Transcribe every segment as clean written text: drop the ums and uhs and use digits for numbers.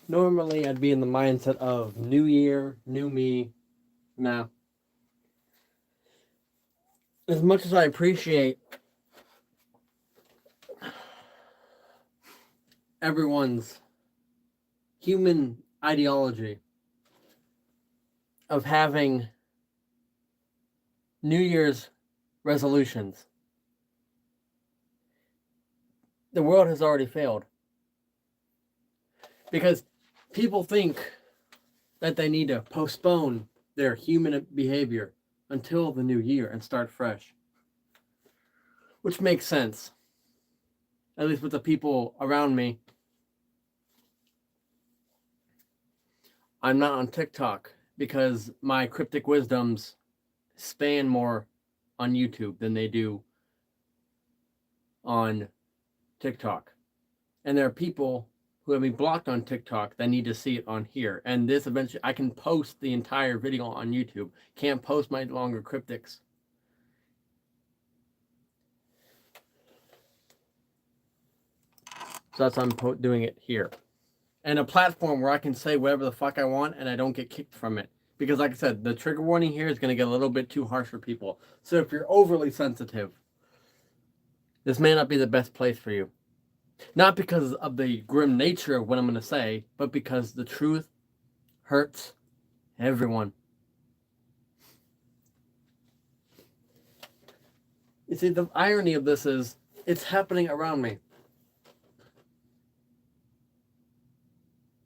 Normally, I'd be in the mindset of new year, new me. Now, as much as I appreciate everyone's human ideology of having New Year's resolutions, the world has already failed. Because people think that they need to postpone their human behavior until the new year and start fresh. Which makes sense, at least with the people around me. I'm not on TikTok because my cryptic wisdoms span more on YouTube than they do on TikTok. And there are people who have me blocked on TikTok that need to see it on here. And this eventually, I can post the entire video on YouTube. Can't post my longer cryptics. So that's why I'm doing it here. And a platform where I can say whatever the fuck I want and I don't get kicked from it. Because like I said, the trigger warning here is going to get a little bit too harsh for people. So if you're overly sensitive, this may not be the best place for you. Not because of the grim nature of what I'm going to say, but because the truth hurts everyone. You see, the irony of this is it's happening around me.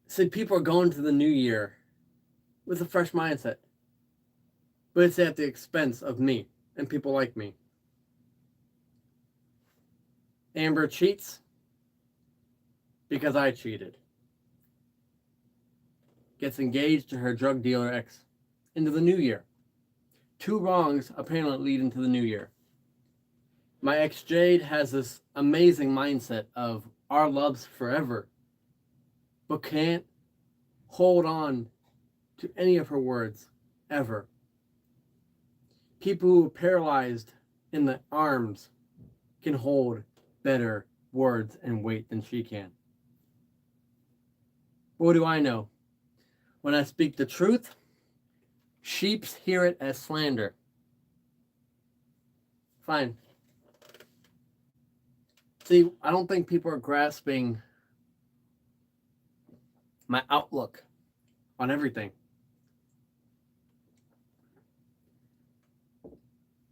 See, people are going to the new year with a fresh mindset. But it's at the expense of me and people like me. Amber cheats because I cheated. Gets engaged to her drug dealer ex into the new year. Two wrongs apparently lead into the new year. My ex Jade has this amazing mindset of our love's forever, but can't hold on to any of her words ever. People who are paralyzed in the arms can hold better words and weight than she can. But what do I know? When I speak the truth, sheeps hear it as slander. Fine. See, I don't think people are grasping my outlook on everything.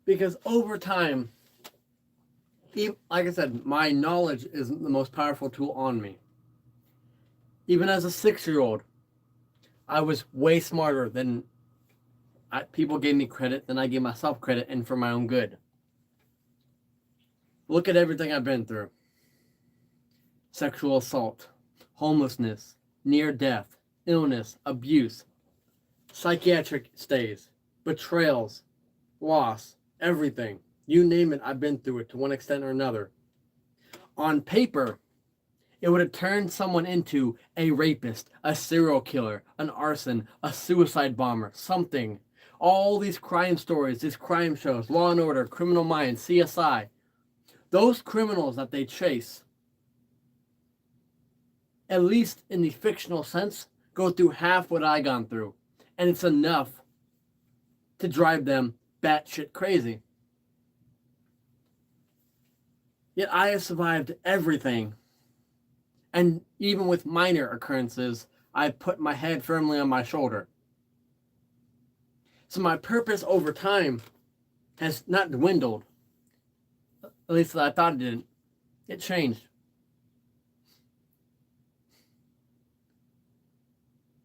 Because over time, like I said, my knowledge is the most powerful tool on me. Even as a 6-year-old, I was way smarter than people gave me credit than I gave myself credit, and for my own good. Look at everything I've been through. Sexual assault, homelessness, near death, illness, abuse, psychiatric stays, betrayals, loss, everything. You name it, I've been through it to one extent or another. On paper, it would have turned someone into a rapist, a serial killer, an arson, a suicide bomber, something. All these crime stories, these crime shows, Law and Order, Criminal Minds, CSI, those criminals that they chase, at least in the fictional sense, go through half what I gone through. And it's enough to drive them batshit crazy. Yet I have survived everything. And even with minor occurrences, I put my head firmly on my shoulder. So my purpose over time has not dwindled. At least I thought it didn't. It changed.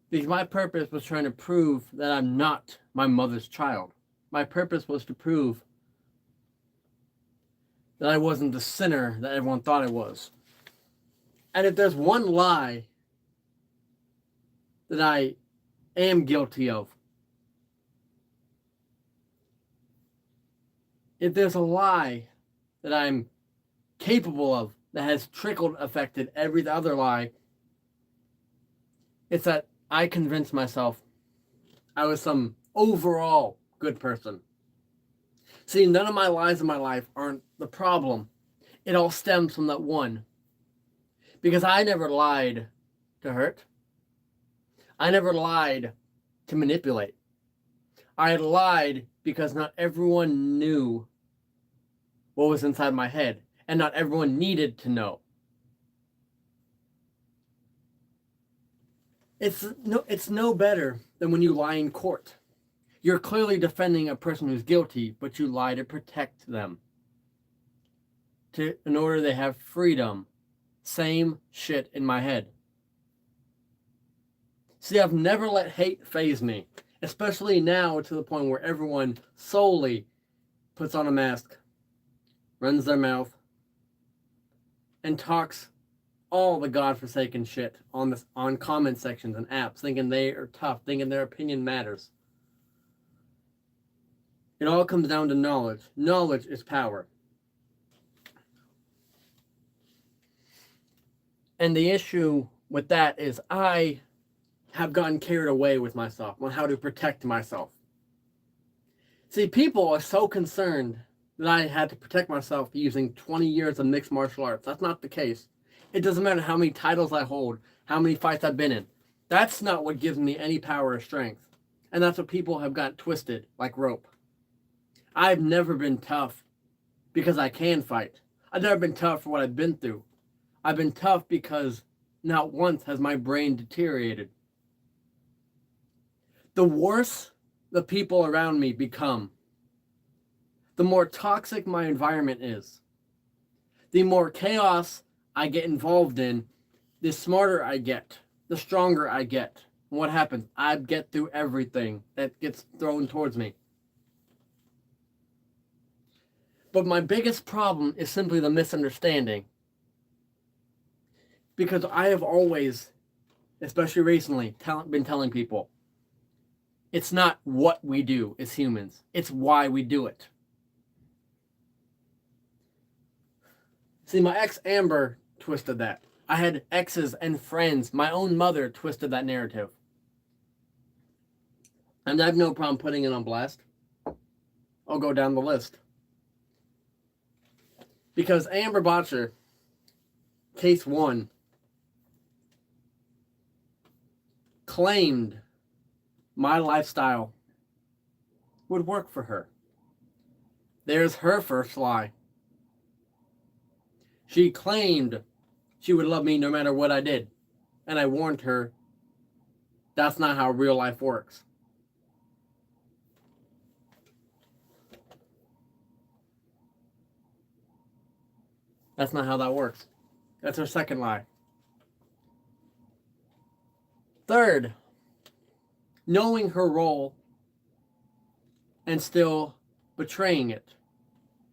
Because my purpose was trying to prove that I'm not my mother's child. My purpose was to prove that I wasn't the sinner that everyone thought I was. And if there's one lie that I am guilty of, if there's a lie that I'm capable of that has trickled affected every other lie, it's that I convinced myself I was some overall good person. See, none of my lies in my life aren't the problem. It all stems from that one. Because I never lied to hurt. I never lied to manipulate. I lied because not everyone knew what was inside my head, and not everyone needed to know. It's no better than when you lie in court. You're clearly defending a person who's guilty, but you lie to protect them. In order they have freedom. Same shit in my head. See, I've never let hate faze me, especially now to the point where everyone solely puts on a mask, runs their mouth, and talks all the godforsaken shit on comment sections and apps, thinking they are tough, thinking their opinion matters. It all comes down to knowledge. Knowledge is power. And the issue with that is I have gotten carried away with myself on how to protect myself. See, people are so concerned that I had to protect myself using 20 years of mixed martial arts. That's not the case. It doesn't matter how many titles I hold, how many fights I've been in. That's not what gives me any power or strength. And that's what people have got twisted like rope. I've never been tough because I can fight. I've never been tough for what I've been through. I've been tough because not once has my brain deteriorated. The worse the people around me become, the more toxic my environment is, the more chaos I get involved in, the smarter I get, the stronger I get. And what happens? I get through everything that gets thrown towards me. But my biggest problem is simply the misunderstanding. Because I have always, especially recently, been telling people, it's not what we do as humans, it's why we do it. See, my ex Amber twisted that. I had exes and friends, my own mother twisted that narrative. And I have no problem putting it on blast. I'll go down the list. Because Amber Botcher, case 1, claimed my lifestyle would work for her. There's her first lie. She claimed she would love me no matter what I did. And I warned her, that's not how real life works. That's not how that works. That's her second lie. Third, knowing her role and still betraying it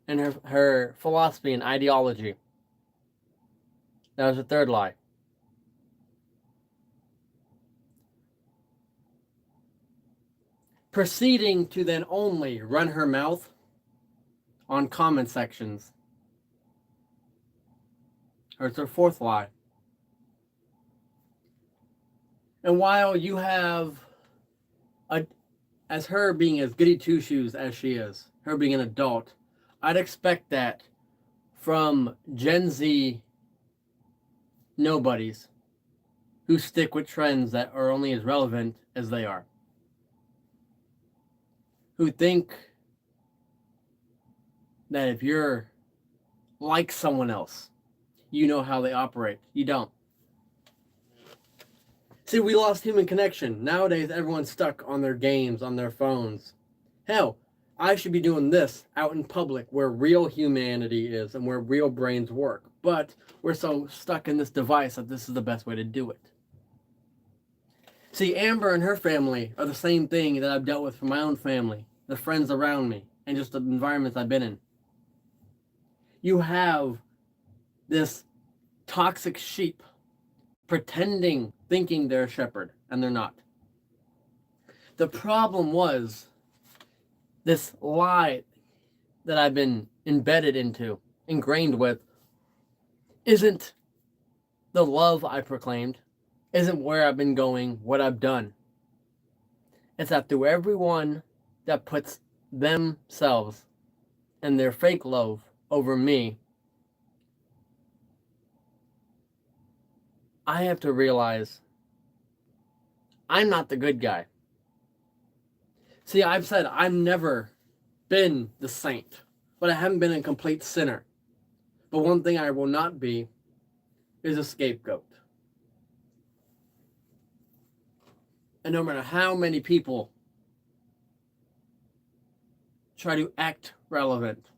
and her philosophy and ideology. That was the third lie. Proceeding to then only run her mouth on comment sections. Or it's her fourth lie. And while you have, as her being as goody two-shoes as she is, her being an adult, I'd expect that from Gen Z nobodies who stick with trends that are only as relevant as they are. Who think that if you're like someone else, you know how they operate. You don't. See, we lost human connection. Nowadays, everyone's stuck on their games, on their phones. Hell, I should be doing this out in public where real humanity is and where real brains work. But we're so stuck in this device that this is the best way to do it. See, Amber and her family are the same thing that I've dealt with from my own family, the friends around me, and just the environments I've been in. You have this toxic sheep pretending, thinking they're a shepherd, and they're not. The problem was this lie that I've been embedded into, ingrained with, isn't the love I proclaimed, isn't where I've been going, what I've done. It's that through everyone that puts themselves and their fake love over me, I have to realize I'm not the good guy. See, I've said I've never been the saint, but I haven't been a complete sinner. But one thing I will not be is a scapegoat. And no matter how many people try to act relevant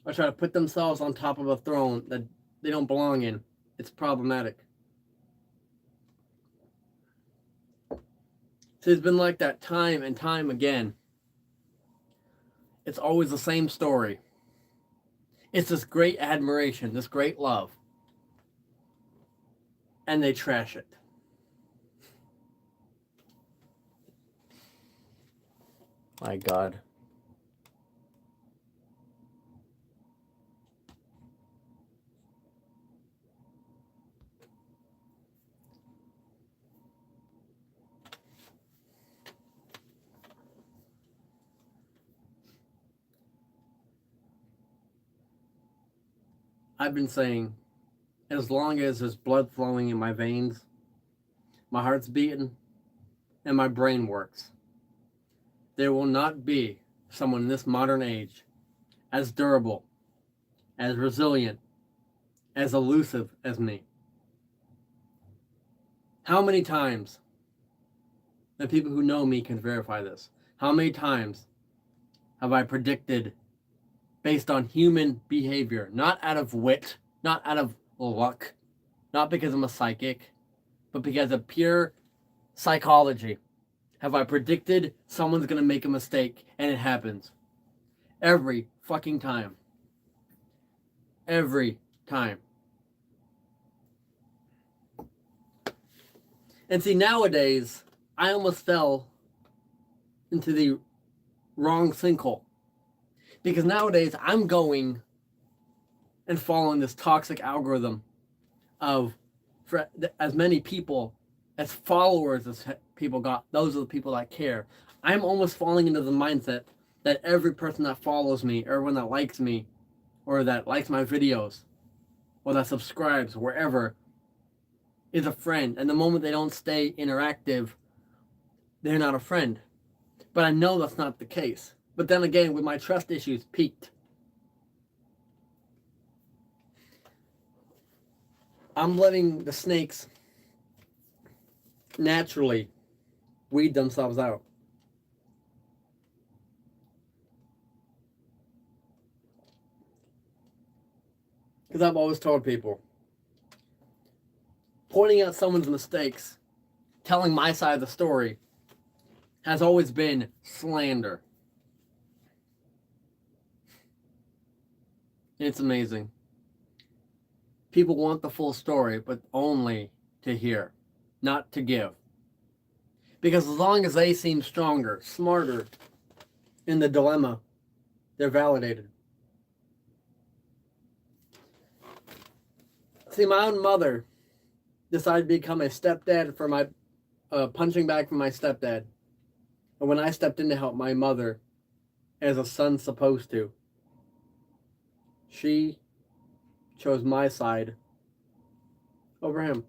or try to put themselves on top of a throne that they don't belong in, it's problematic. So it's been like that time and time again. It's always the same story. It's this great admiration, this great love. And they trash it. My God. I've been saying, as long as there's blood flowing in my veins, my heart's beating, and my brain works, there will not be someone in this modern age as durable, as resilient, as elusive as me. How many times, and people who know me can verify this, how many times have I predicted based on human behavior, not out of wit, not out of luck, not because I'm a psychic, but because of pure psychology, have I predicted someone's going to make a mistake, and it happens. Every fucking time. Every time. And see, nowadays, I almost fell into the wrong sinkhole. Because nowadays, I'm going and following this toxic algorithm of, for as many people as followers as people got, those are the people that care. I'm almost falling into the mindset that every person that follows me, everyone that likes me, or that likes my videos, or that subscribes wherever, is a friend. And the moment they don't stay interactive, they're not a friend. But I know that's not the case. But then again, with my trust issues peaked, I'm letting the snakes naturally weed themselves out. Because I've always told people, pointing out someone's mistakes, telling my side of the story, has always been slander. It's amazing. People want the full story, but only to hear, not to give. Because as long as they seem stronger, smarter in the dilemma, they're validated. See, my own mother decided to become a stepdad for my punching bag for my stepdad. And when I stepped in to help my mother, as a son's supposed to, she chose my side over him.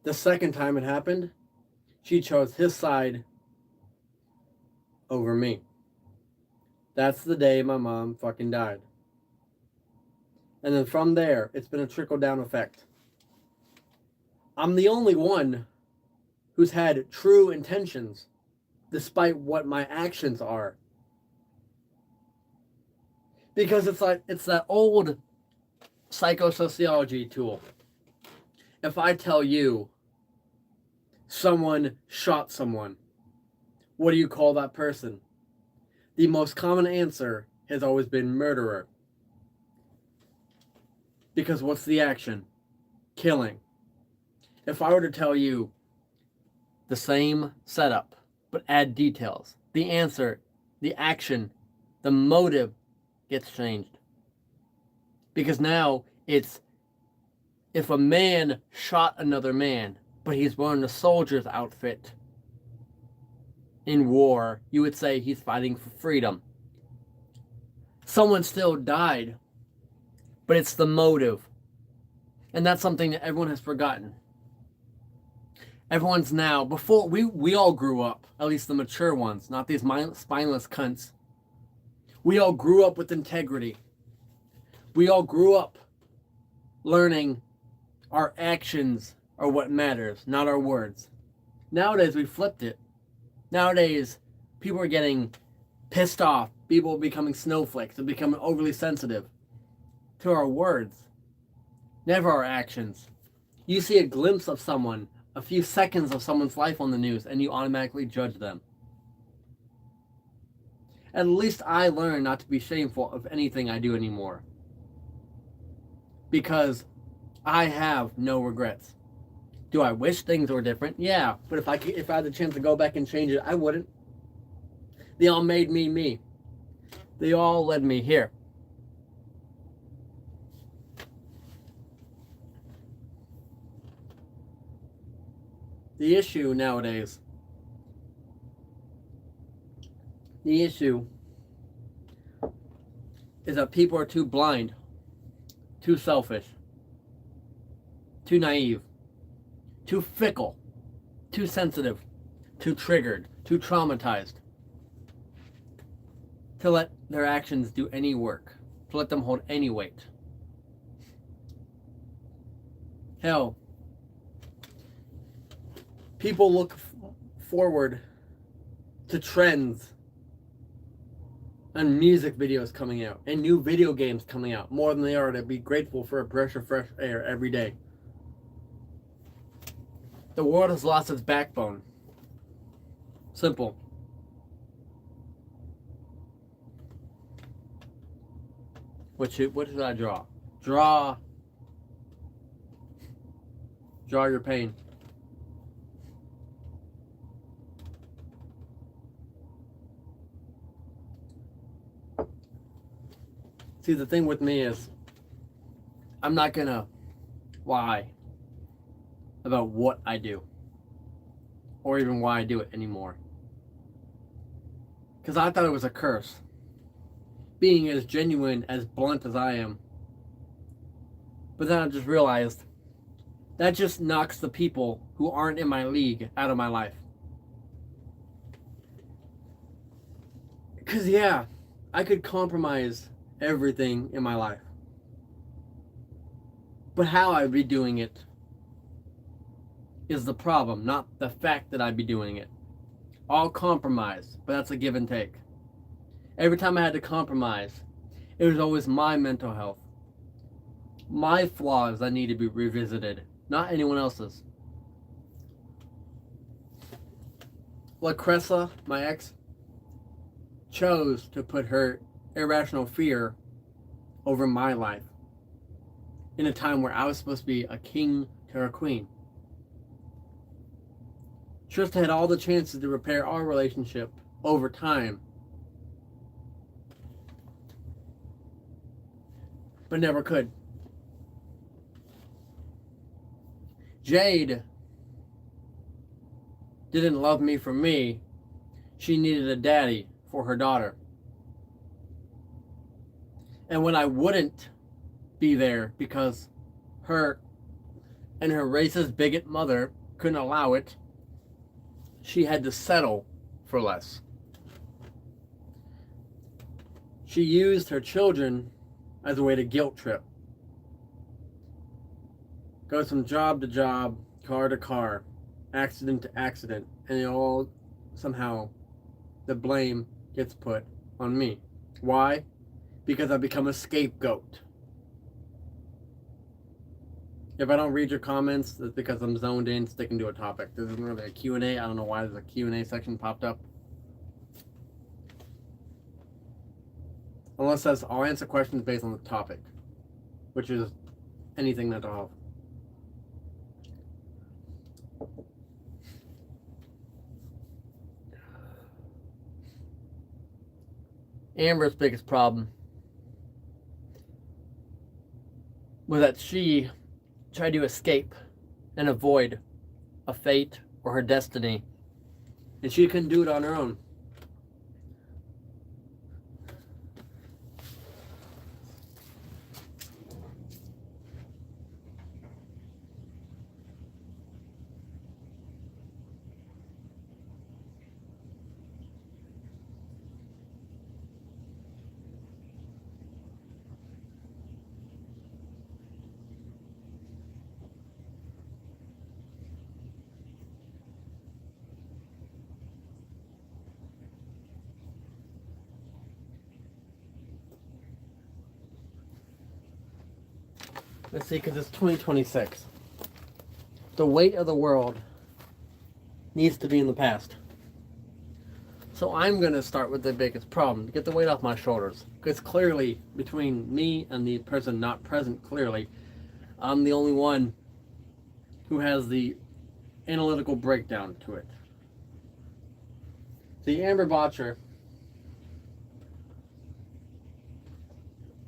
The second time it happened, she chose his side over me. That's the day my mom fucking died. And then from there, it's been a trickle-down effect. I'm the only one who's had true intentions, despite what my actions are. Because it's that old psychosociology tool. If I tell you someone shot someone, what do you call that person? The most common answer has always been murderer. Because what's the action? Killing. If I were to tell you the same setup, but add details, the answer, the action, the motive gets changed. Because now it's, if a man shot another man, but he's wearing a soldier's outfit in war, you would say he's fighting for freedom. Someone still died, but it's the motive. And that's something that everyone has forgotten. Everyone's now, before we all grew up, at least the mature ones, not these spineless cunts. We all grew up with integrity. We all grew up learning our actions are what matters, not our words. Nowadays, we flipped it. Nowadays, people are getting pissed off. People are becoming snowflakes. They're becoming overly sensitive to our words, never our actions. You see a glimpse of someone, a few seconds of someone's life on the news, and you automatically judge them. At least I learned not to be shameful of anything I do anymore, because I have no regrets. Do I wish things were different? Yeah, but if I had the chance to go back and change it, I wouldn't. They all made me me. They all led me here. The issue nowadays, is that people are too blind, too selfish, too naive, too fickle, too sensitive, too triggered, too traumatized to let their actions do any work, to let them hold any weight. Hell, people look forward to trends and music videos coming out and new video games coming out more than they are to be grateful for a breath of fresh air every day. The world has lost its backbone. Simple. What should I draw? Draw your pain. See, the thing with me is, I'm not gonna lie about what I do, or even why I do it anymore. Because I thought it was a curse. Being as genuine, as blunt as I am. But then I just realized that just knocks the people who aren't in my league out of my life. Because, yeah, I could compromise everything in my life. But how I'd be doing it is the problem, not the fact that I'd be doing it. I'll compromise, but that's a give and take. Every time I had to compromise, it was always my mental health, my flaws that need to be revisited, not anyone else's. LaCressa, my ex, chose to put her irrational fear over my life in a time where I was supposed to be a king to a queen. Trista had all the chances to repair our relationship over time, but never could. Jade didn't love me for me. She needed a daddy for her daughter. And when I wouldn't be there because her and her racist bigot mother couldn't allow it, she had to settle for less. She used her children as a way to guilt trip. Goes from job to job, car to car, accident to accident, and it all somehow the blame gets put on me. Why? Because I become a scapegoat. If I don't read your comments, that's because I'm zoned in, sticking to a topic. This isn't really a Q&A. I don't know why there's a Q&A section popped up. Unless that's, I'll answer questions based on the topic, which is anything mental health. Amber's biggest problem was that she tried to escape and avoid a fate or her destiny, and she couldn't do it on her own. Let's see, because it's 2026. The weight of the world needs to be in the past. So I'm going to start with the biggest problem, to get the weight off my shoulders. Because clearly, between me and the person not present, clearly, I'm the only one who has the analytical breakdown to it. The Amber Botcher,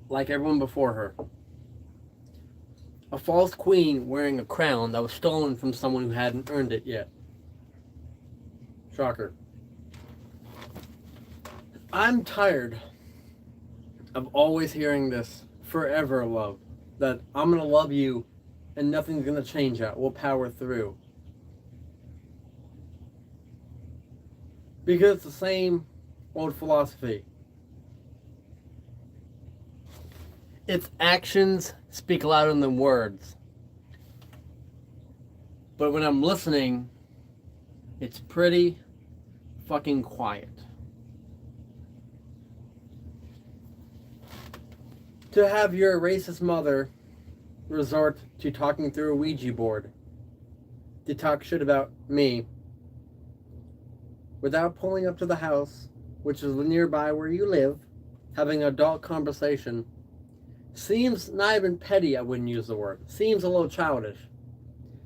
like everyone before her, a false queen wearing a crown that was stolen from someone who hadn't earned it yet. Shocker. I'm tired of always hearing this forever love, that I'm going to love you and nothing's going to change that. We'll power through. Because it's the same old philosophy. Its actions speak louder than words. But when I'm listening, it's pretty fucking quiet. To have your racist mother resort to talking through a Ouija board to talk shit about me without pulling up to the house, which is nearby where you live, having an adult conversation, seems not even petty. I wouldn't use the word. Seems a little childish.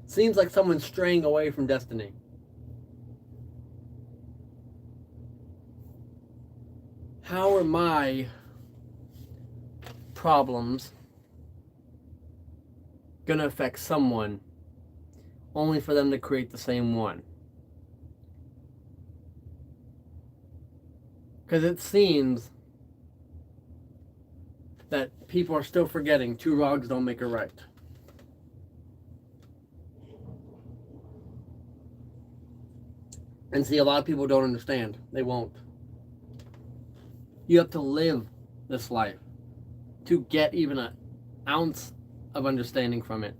Seems like someone straying away from destiny. How are my problems going to affect someone only for them to create the same one? Because it seems that people are still forgetting two wrongs don't make a right. And see, a lot of people don't understand. They won't. You have to live this life to get even an ounce of understanding from it.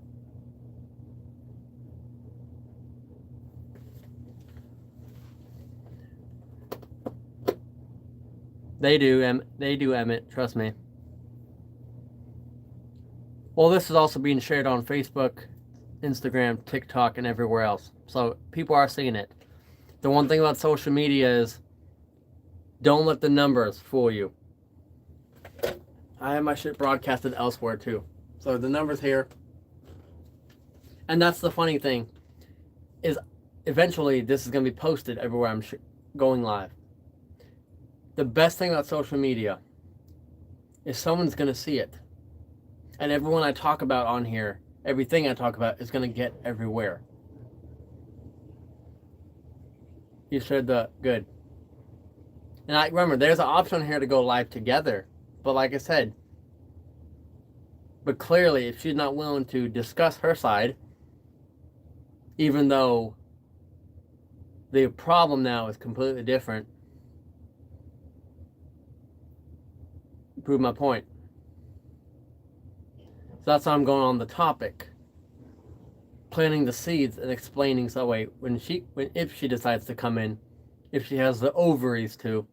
They do, Emmett. Trust me. Well, this is also being shared on Facebook, Instagram, TikTok, and everywhere else. So people are seeing it. The one thing about social media is don't let the numbers fool you. I have my shit broadcasted elsewhere too. So the numbers here. And that's the funny thing, is eventually this is going to be posted everywhere I'm going live. The best thing about social media is someone's going to see it. And everyone I talk about on here, everything I talk about is going to get everywhere. You shared the good. And I remember, there's an option here to go live together. But like I said, but clearly if she's not willing to discuss her side, even though the problem now is completely different, prove my point. So that's how I'm going on the topic. Planting the seeds and explaining so way if she decides to come in, if she has the ovaries to,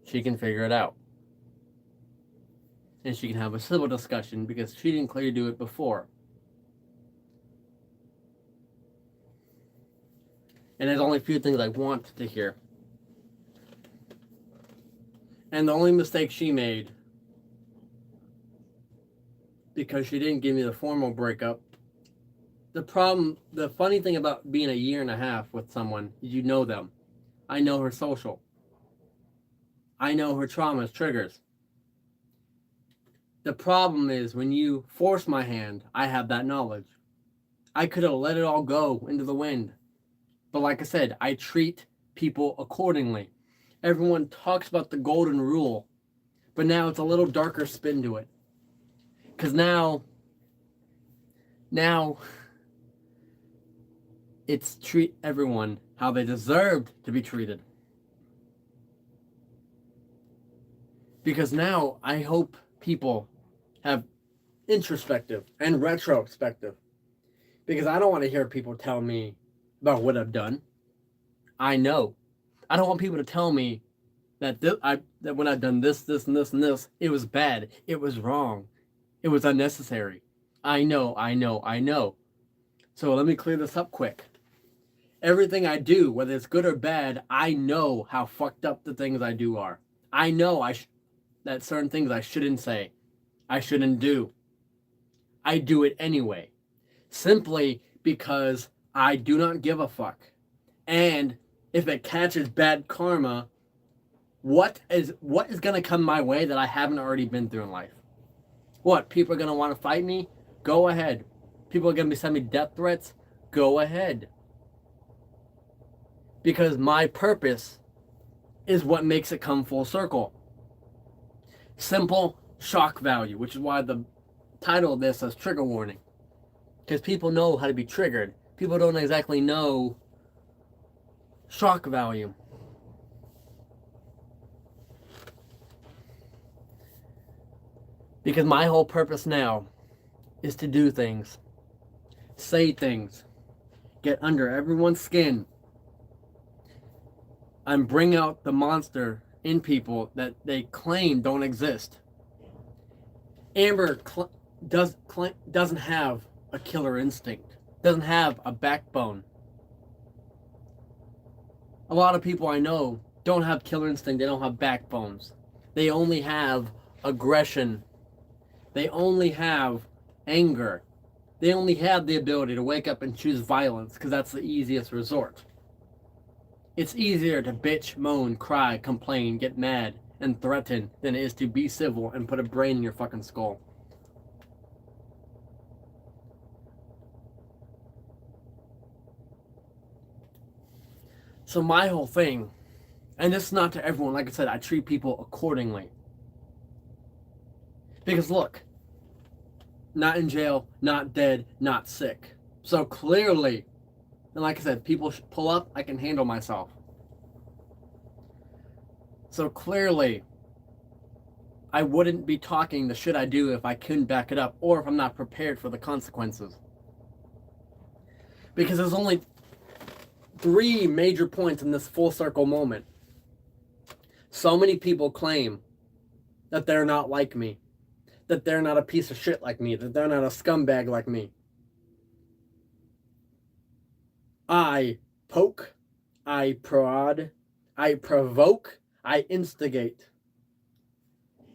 she can figure it out. And she can have a civil discussion because she didn't clearly do it before. And there's only a few things I want to hear. And the only mistake she made, because she didn't give me the formal breakup, the funny thing about being a year and a half with someone is you know them. I know her social. I know her traumas, triggers. The problem is when you force my hand, I have that knowledge. I could have let it all go into the wind. But like I said, I treat people accordingly. Everyone talks about the golden rule, but now it's a little darker spin to it. Because now it's treat everyone how they deserved to be treated. Because now I hope people have introspective and retrospective. Because I don't want to hear people tell me about what I've done. I know. I don't want people to tell me that that when I've done this, and this, and this, it was bad. It was wrong. It was unnecessary. I know. So let me clear this up quick. Everything I do, whether it's good or bad, I know how fucked up the things I do are. I know that certain things I shouldn't say, I shouldn't do. I do it anyway, simply because I do not give a fuck. And if it catches bad karma, what is gonna come my way that I haven't already been through in life? What, people are gonna want to fight me? Go ahead. People are gonna be sending me death threats? Go ahead. Because my purpose is what makes it come full circle. Simple shock value, which is why the title of this says trigger warning. Because people know how to be triggered. People don't exactly know shock value. Because my whole purpose now is to do things, say things, get under everyone's skin, and bring out the monster in people that they claim don't exist. Amber doesn't have a killer instinct, doesn't have a backbone. A lot of people I know don't have killer instinct, they don't have backbones. They only have aggression. They only have anger. They only have the ability to wake up and choose violence because that's the easiest resort. It's easier to bitch, moan, cry, complain, get mad, and threaten than it is to be civil and put a brain in your fucking skull. So my whole thing, and this is not to everyone, like I said, I treat people accordingly. Because look, not in jail, not dead, not sick. So clearly, and like I said, people pull up, I can handle myself. So clearly, I wouldn't be talking the shit I do if I couldn't back it up, or if I'm not prepared for the consequences. Because there's only 3 major points in this full circle moment. So many people claim that they're not like me, that they're not a piece of shit like me, that they're not a scumbag like me. I poke, I prod, I provoke, I instigate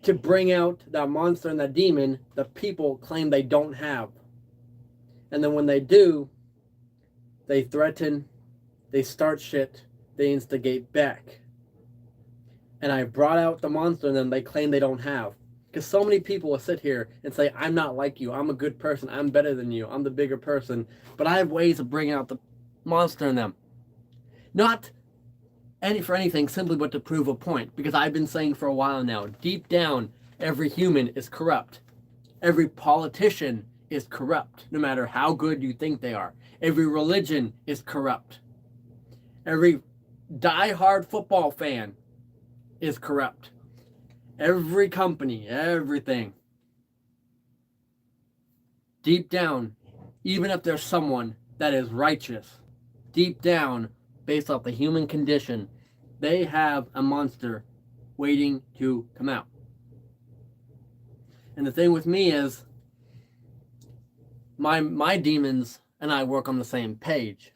to bring out that monster and that demon that people claim they don't have. And then when they do, they threaten, they start shit, they instigate back. And I brought out the monster in them they claim they don't have. Because so many people will sit here and say, I'm not like you, I'm a good person, I'm better than you, I'm the bigger person. But I have ways of bringing out the monster in them. Not for anything, simply but to prove a point. Because I've been saying for a while now, deep down, every human is corrupt. Every politician is corrupt, no matter how good you think they are. Every religion is corrupt. Every die-hard football fan is corrupt. Every company, everything. Deep down, even if there's someone that is righteous, deep down, based off the human condition, they have a monster waiting to come out. And the thing with me is, my demons and I work on the same page.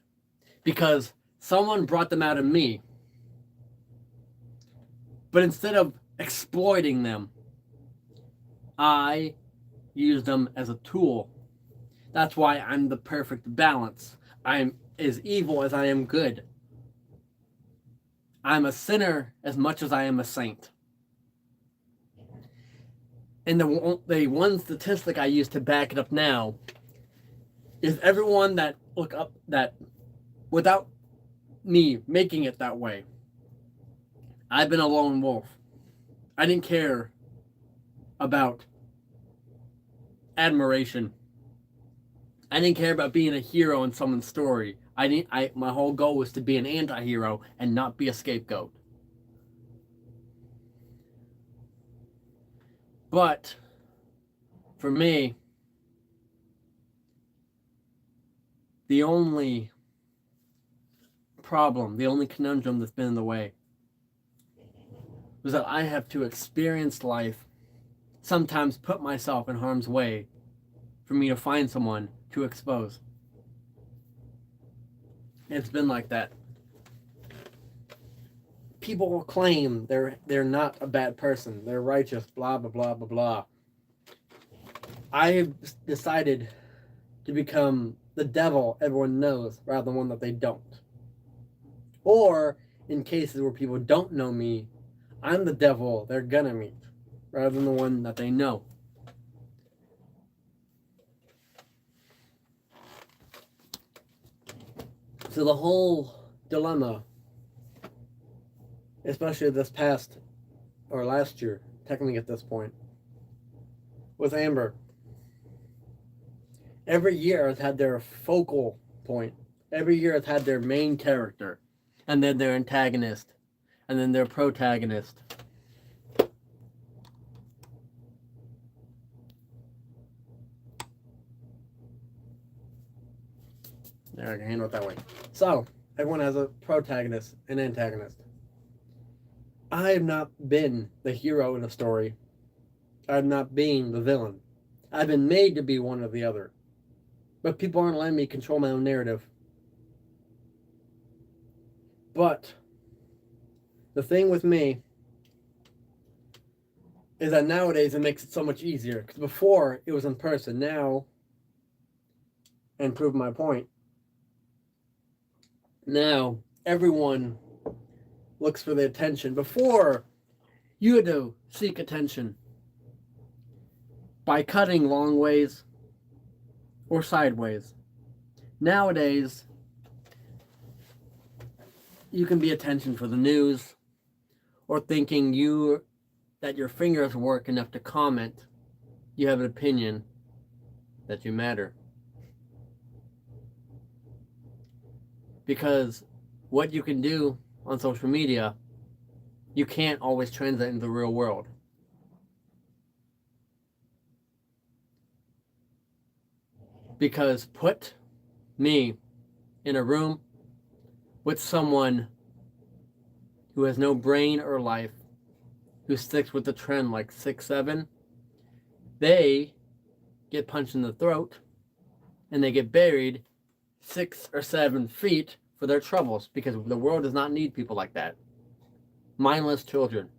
Because someone brought them out of me. But instead of exploiting them, I use them as a tool. That's why I'm the perfect balance. I'm as evil as I am good. I'm a sinner as much as I am a saint. And the one statistic I use to back it up now is everyone that look up that without me making it that way, I've been a lone wolf. I didn't care about admiration. I didn't care about being a hero in someone's story. My whole goal was to be an anti-hero and not be a scapegoat. But for me, the only problem, the only conundrum that's been in the way was that I have to experience life, sometimes put myself in harm's way for me to find someone to expose. It's been like that. People will claim they're not a bad person. They're righteous, blah, blah, blah, blah, blah. I've decided to become the devil everyone knows rather than one that they don't. Or in cases where people don't know me, I'm the devil they're gonna meet rather than the one that they know. So the whole dilemma, especially this past or last year, technically at this point, with Amber. Every year has had their focal point. Every year has had their main character, and then their antagonist, and then their protagonist. There, I can handle it that way. So, everyone has a protagonist and antagonist. I have not been the hero in a story. I have not been the villain. I've been made to be one or the other. But people aren't letting me control my own narrative. But the thing with me is that nowadays it makes it so much easier. Because before it was in person. Now, and prove my point, now everyone looks for the attention. Before, you had to seek attention by cutting long ways or sideways. Nowadays, you can be attention for the news or thinking that your fingers work enough to comment. You have an opinion that you matter. Because what you can do on social media, you can't always translate into the real world. Because put me in a room with someone who has no brain or life, who sticks with the trend like 6'7", they get punched in the throat and they get buried 6 or 7 feet for their troubles, because the world does not need people like that. Mindless children.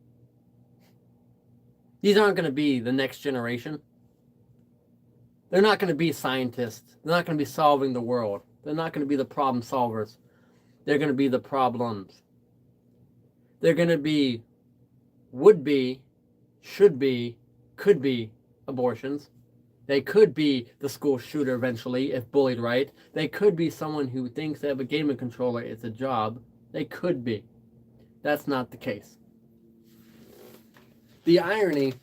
These aren't going to be the next generation. They're not going to be scientists. They're not going to be solving the world. They're not going to be the problem solvers. They're going to be the problems. They're going to be, would be, should be, could be abortions. They could be the school shooter eventually if bullied right. They could be someone who thinks they have a gaming controller, it's a job. They could be. That's not the case. The irony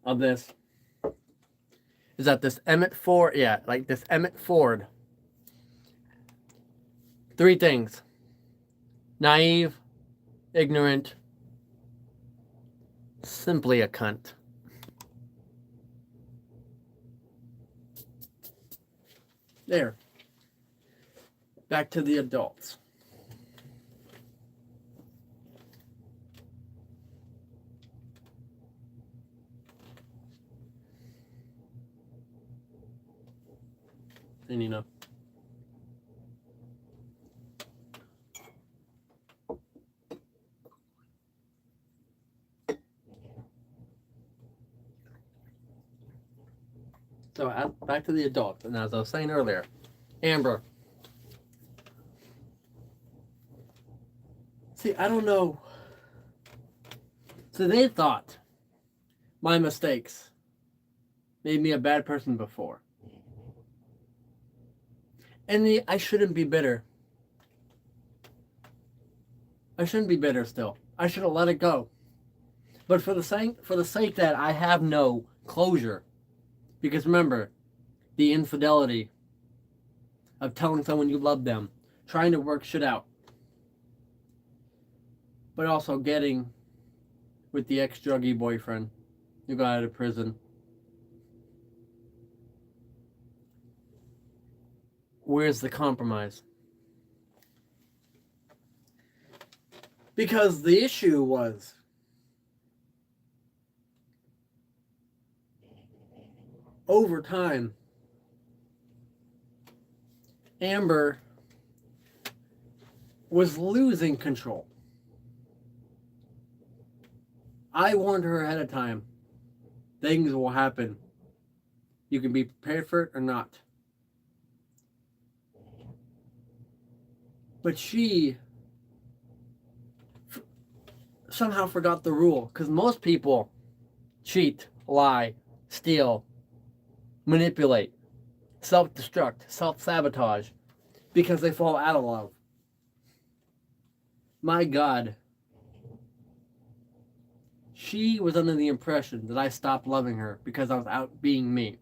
of this is that this Emmett Ford, Emmett Ford, 3 things: naive, ignorant, simply a cunt. There. Back to the adults. And so back to the adults. And as I was saying earlier, Amber. See, I don't know. So they thought my mistakes made me a bad person before. And I shouldn't be bitter. I shouldn't be bitter still. I should have let it go. But for the sake that I have no closure, because remember, the infidelity of telling someone you love them, trying to work shit out, but also getting with the ex-druggy boyfriend who got out of prison. Where's the compromise? Because the issue was over time, Amber was losing control. I warned her ahead of time. Things will happen. You can be prepared for it or not. But she somehow forgot the rule, because most people cheat, lie, steal, manipulate, self-destruct, self-sabotage because they fall out of love. My God. She was under the impression that I stopped loving her because I was out being me.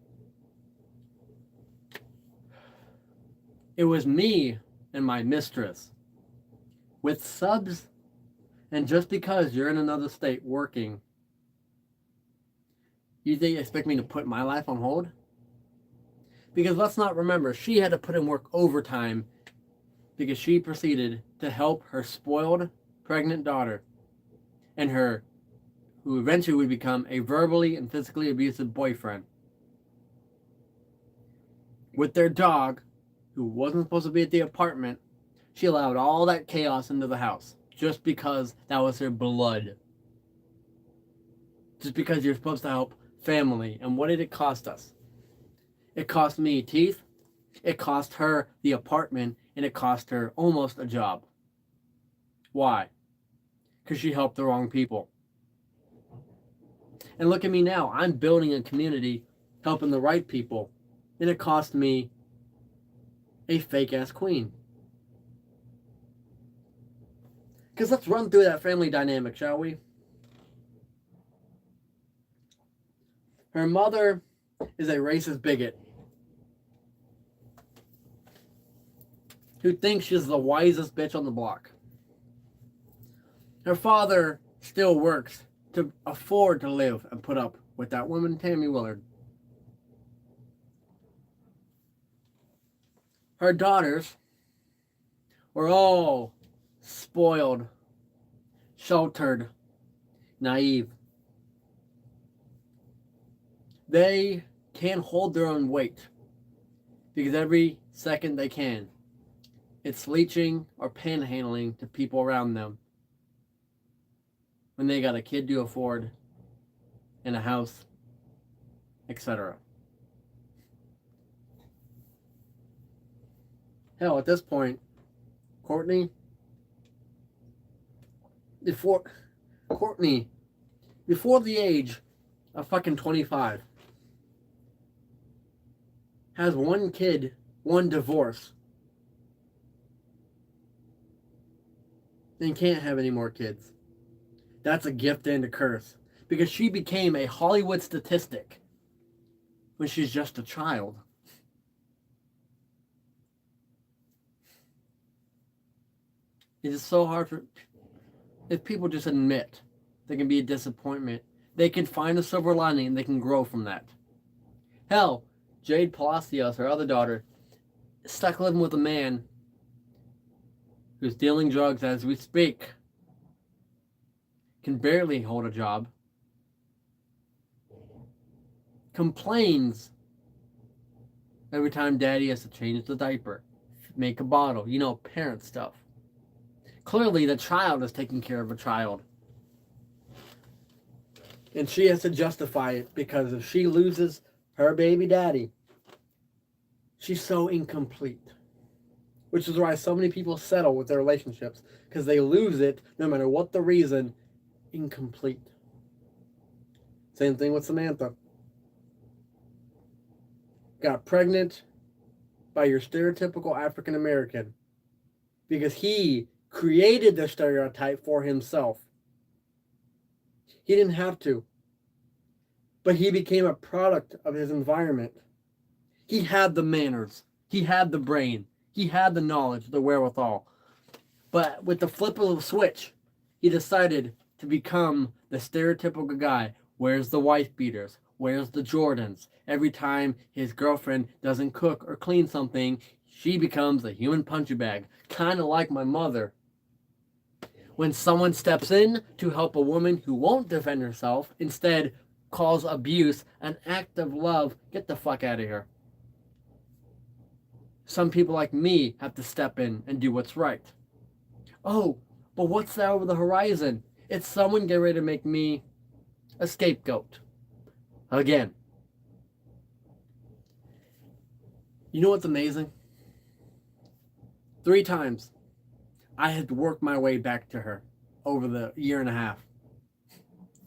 It was me and my mistress. With subs, and just because you're in another state working, you think expect me to put my life on hold? Because let's not remember, she had to put in work overtime because she proceeded to help her spoiled pregnant daughter and her, who eventually would become a verbally and physically abusive boyfriend, with their dog, who wasn't supposed to be at the apartment. She allowed all that chaos into the house just because that was her blood. Just because you're supposed to help family. And what did it cost us? It cost me teeth, it cost her the apartment, and it cost her almost a job. Why? Because she helped the wrong people. And look at me now. I'm building a community, helping the right people, and it cost me a fake-ass queen. Because let's run through that family dynamic, shall we? Her mother is a racist bigot who thinks she's the wisest bitch on the block. Her father still works to afford to live and put up with that woman, Tammy Willard. Her daughters were all spoiled, sheltered, naive. They can't hold their own weight because every second they can, it's leeching or panhandling to people around them when they got a kid to afford and a house, etc. Hell, at this point, Courtney, before the age of fucking 25, has one kid, one divorce, and can't have any more kids. That's a gift and a curse. Because she became a Hollywood statistic when she's just a child. It is so hard for... If people just admit there can be a disappointment, they can find a silver lining and they can grow from that. Hell, Jade Palacios, her other daughter, is stuck living with a man who's dealing drugs as we speak, can barely hold a job, complains every time daddy has to change the diaper, make a bottle, parent stuff. Clearly the child is taking care of a child. And she has to justify it because if she loses her baby daddy, she's so incomplete. Which is why so many people settle with their relationships, because they lose it no matter what the reason. Incomplete. Same thing with Samantha. Got pregnant by your stereotypical African American because he created the stereotype for himself. He didn't have to, but he became a product of his environment. He had the manners, he had the brain, he had the knowledge, the wherewithal. But with the flip of the switch, he decided to become the stereotypical guy. Wears the wife beaters, wears the Jordans. Every time his girlfriend doesn't cook or clean something, she becomes a human punching bag, kind of like my mother. When someone steps in to help a woman who won't defend herself, instead calls abuse an act of love, get the fuck out of here. Some people like me have to step in and do what's right. Oh, but what's that over the horizon? It's someone getting ready to make me a scapegoat. Again. You know what's amazing? 3 times I had to work my way back to her over the year and a half.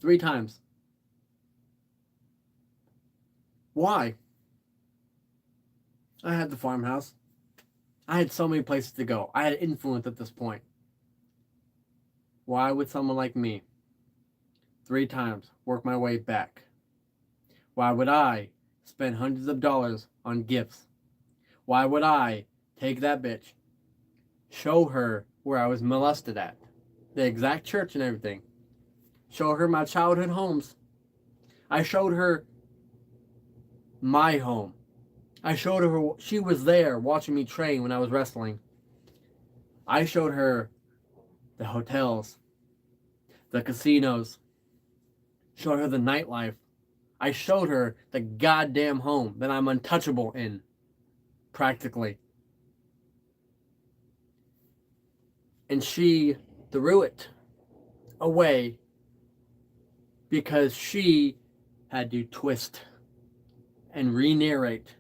3 times. Why? I had the farmhouse. I had so many places to go. I had influence at this point. Why would someone like me 3 times work my way back? Why would I spend hundreds of dollars on gifts? Why would I take that bitch, show her where I was molested at, the exact church and everything, show her my childhood homes. I showed her my home. I showed her, she was there watching me train when I was wrestling. I showed her the hotels, the casinos, showed her the nightlife. I showed her the goddamn home that I'm untouchable in, practically. And she threw it away because she had to twist and re-narrate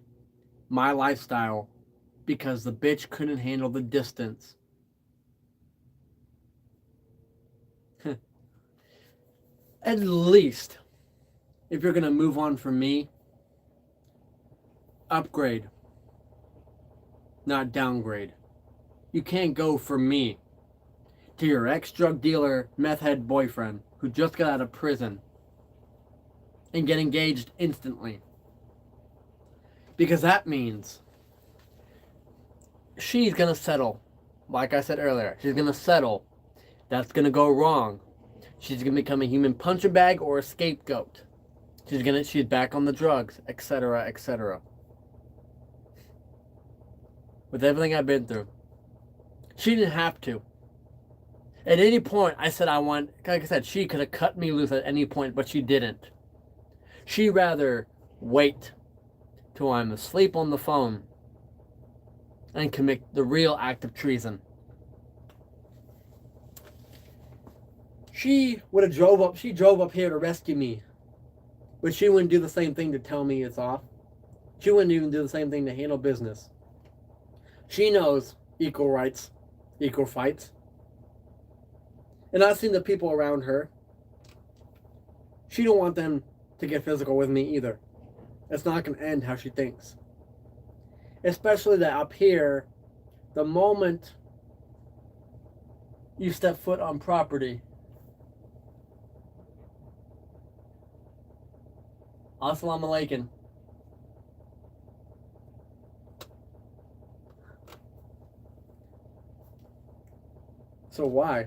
my lifestyle because the bitch couldn't handle the distance. At least, if you're going to move on from me, upgrade, not downgrade. You can't go from me to your ex-drug dealer, meth head boyfriend who just got out of prison and get engaged instantly. Because that means she's going to settle. Like I said earlier, she's going to settle. That's going to go wrong. She's going to become a human punching bag or a scapegoat. She's back on the drugs, etc., etc. With everything I've been through. She didn't have to. At any point, I said like I said, she could have cut me loose at any point, but she didn't. She'd rather wait till I'm asleep on the phone and commit the real act of treason. She drove up here to rescue me. But she wouldn't do the same thing to tell me it's off. She wouldn't even do the same thing to handle business. She knows equal rights, equal fights. And I've seen the people around her. She don't want them to get physical with me either. It's not going to end how she thinks. Especially that up here, the moment you step foot on property, Assalamu alaikum. So why?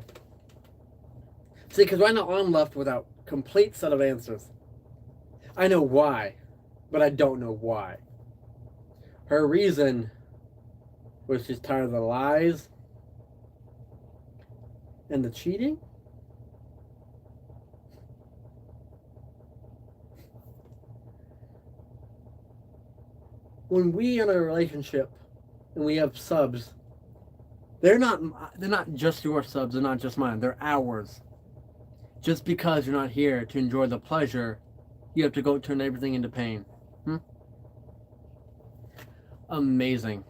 See, because right now I'm left without complete set of answers. I know why, but I don't know why. Her reason was she's tired of the lies and the cheating. When we are in a relationship and we have subs, they're not just your subs, they're not just mine, they're ours. Just because you're not here to enjoy the pleasure, you have to go turn everything into pain. Amazing.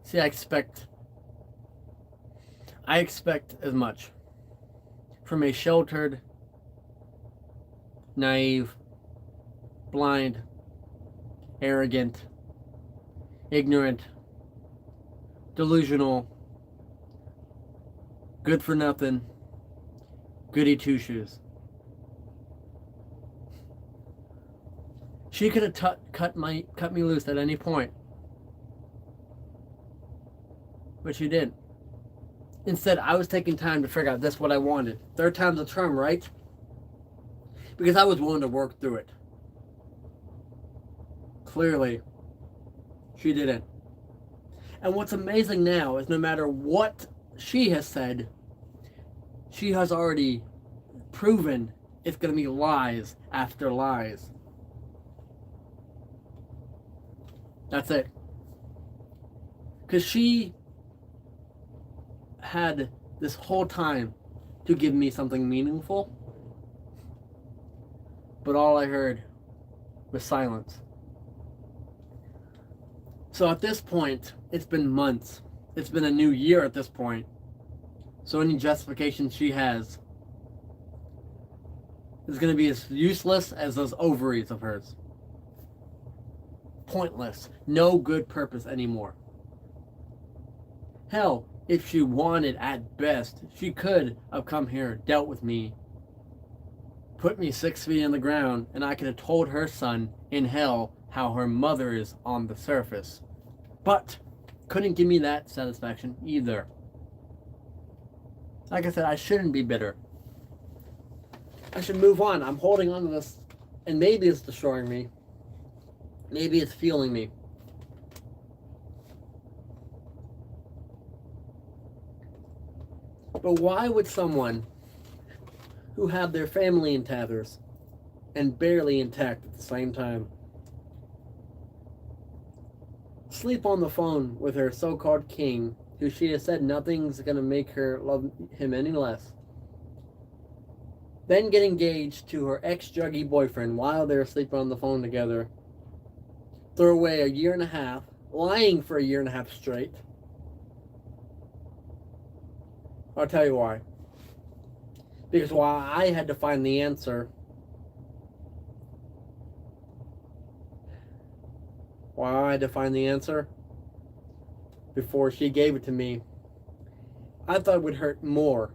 See, I expect as much from a sheltered, naive, blind, arrogant, ignorant, delusional, good for nothing, goody two shoes. She could have cut me loose at any point, but she didn't. Instead, I was taking time to figure out this what I wanted. 3rd time's a charm, right? Because I was willing to work through it. Clearly, she didn't. And what's amazing now is no matter what she has said, she has already proven it's going to be lies after lies. That's it. Because she had this whole time to give me something meaningful, but all I heard was silence. So at this point, it's been months. It's been a new year at this point. So any justification she has is going to be as useless as those ovaries of hers. Pointless. No good purpose anymore. Hell, if she wanted at best, she could have come here, dealt with me, put me 6 feet in the ground, and I could have told her son in hell how her mother is on the surface. But couldn't give me that satisfaction either. Like I said, I shouldn't be bitter. I should move on. I'm holding on to this, and maybe it's destroying me. Maybe it's fueling me. But why would someone who have their family in tatters and barely intact at the same time sleep on the phone with her so-called king, who she has said nothing's gonna make her love him any less, then get engaged to her ex-druggy boyfriend while they're sleeping on the phone together, throw away a year and a half, lying for a year and a half straight? I'll tell you why. Because while I had to find the answer, before she gave it to me, I thought it would hurt more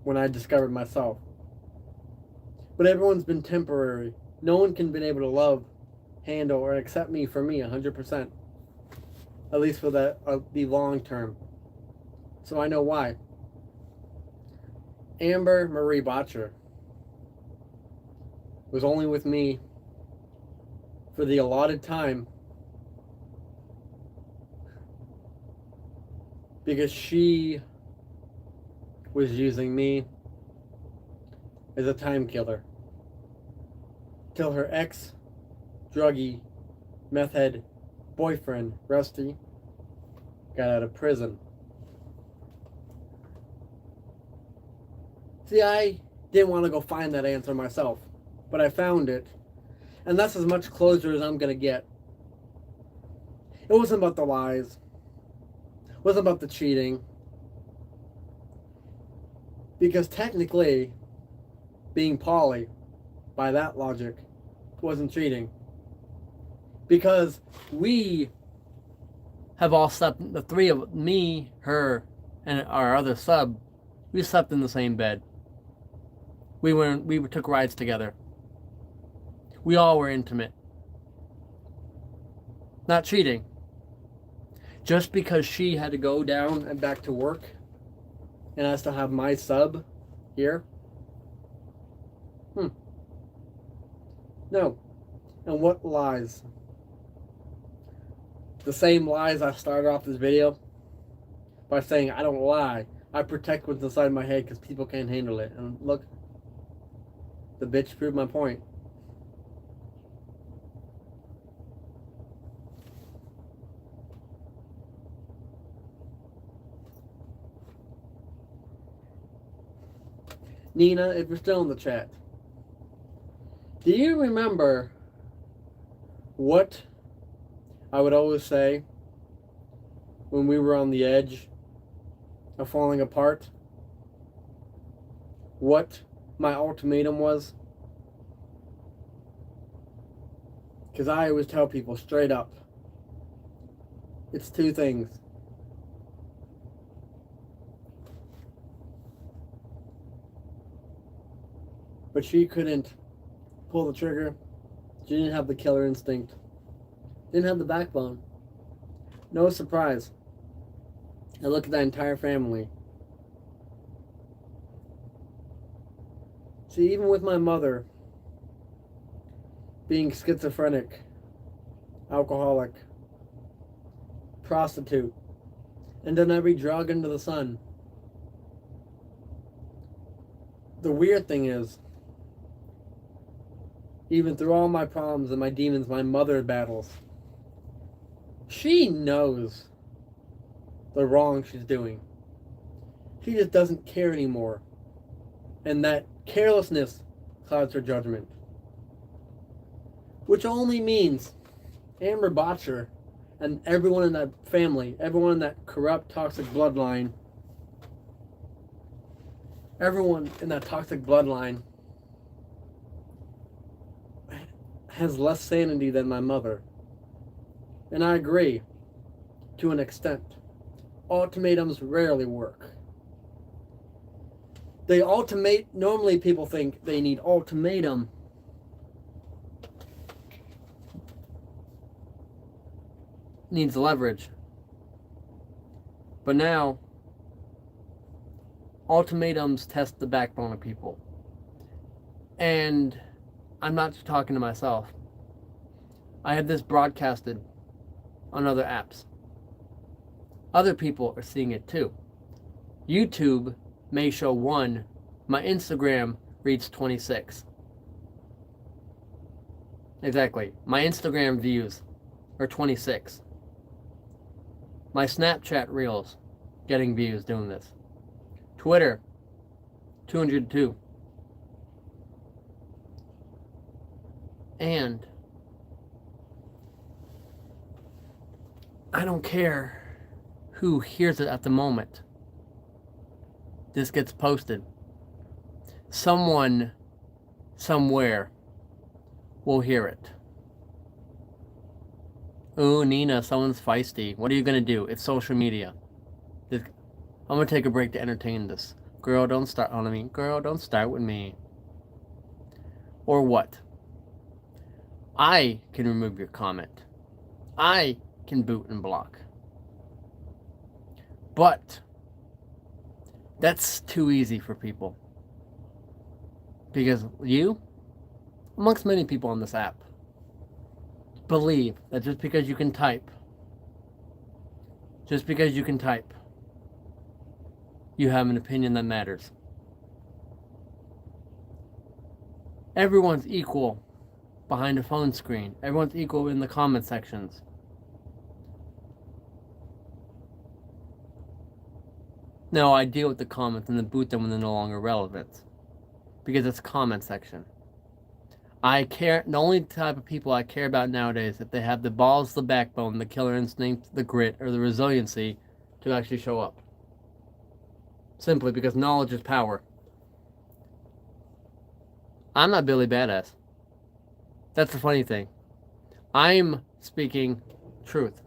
when I discovered myself. But everyone's been temporary. No one can been able to love, handle, or accept me for me 100%. At least for the long term. So I know why. Amber Marie Botcher was only with me for the allotted time because she was using me as a time killer till her ex-druggy, meth head boyfriend, Rusty, got out of prison. See, I didn't want to go find that answer myself, but I found it, and that's as much closure as I'm going to get. It wasn't about the lies. It wasn't about the cheating. Because technically, being poly, by that logic, wasn't cheating. Because we have all slept, the three of me, her, and our other sub, we slept in the same bed. We took rides together. We all were intimate. Not cheating. Just because she had to go down and back to work, and I still have my sub here. No. And what lies? The same lies I started off this video by saying I don't lie. I protect what's inside my head because people can't handle it. And look, the bitch proved my point. Nina, if you're still in the chat, do you remember what I would always say when we were on the edge of falling apart? What my ultimatum was? Because I always tell people straight up, it's two things. But she couldn't pull the trigger. She didn't have the killer instinct. Didn't have the backbone. No surprise. I look at that entire family. See, even with my mother being schizophrenic, alcoholic, prostitute, and done every drug under the sun, the weird thing is, even through all my problems and my demons, my mother battles, she knows the wrong she's doing. She just doesn't care anymore. And that carelessness clouds her judgment. Which only means Amber Botcher and everyone in that family, everyone in that corrupt, toxic bloodline, everyone in that toxic bloodline has less sanity than my mother. And I agree, to an extent. Ultimatums rarely work. Normally people think they need ultimatum. Needs leverage. But now, ultimatums test the backbone of people. And I'm not just talking to myself. I have this broadcasted on other apps. Other people are seeing it too. YouTube may show 1. My Instagram reads 26. Exactly. My Instagram views are 26. My Snapchat Reels getting views doing this. Twitter, 202. And I don't care who hears it at the moment. This gets posted. Someone, somewhere, will hear it. Ooh, Nina, someone's feisty. What are you gonna do? It's social media. I'm gonna take a break to entertain this. Girl, don't start on me. Girl, don't start with me. Or what? I can remove your comment. I can boot and block. But that's too easy for people. Because you, amongst many people on this app, believe that just because you can type, you have an opinion that matters. Everyone's equal behind a phone screen. Everyone's equal in the comment sections. No, I deal with the comments and then boot them when they're no longer relevant. Because it's comment section. The only type of people I care about nowadays, if they have the balls, the backbone, the killer instinct, the grit, or the resiliency to actually show up. Simply because knowledge is power. I'm not Billy Badass. That's the funny thing. I'm speaking truth.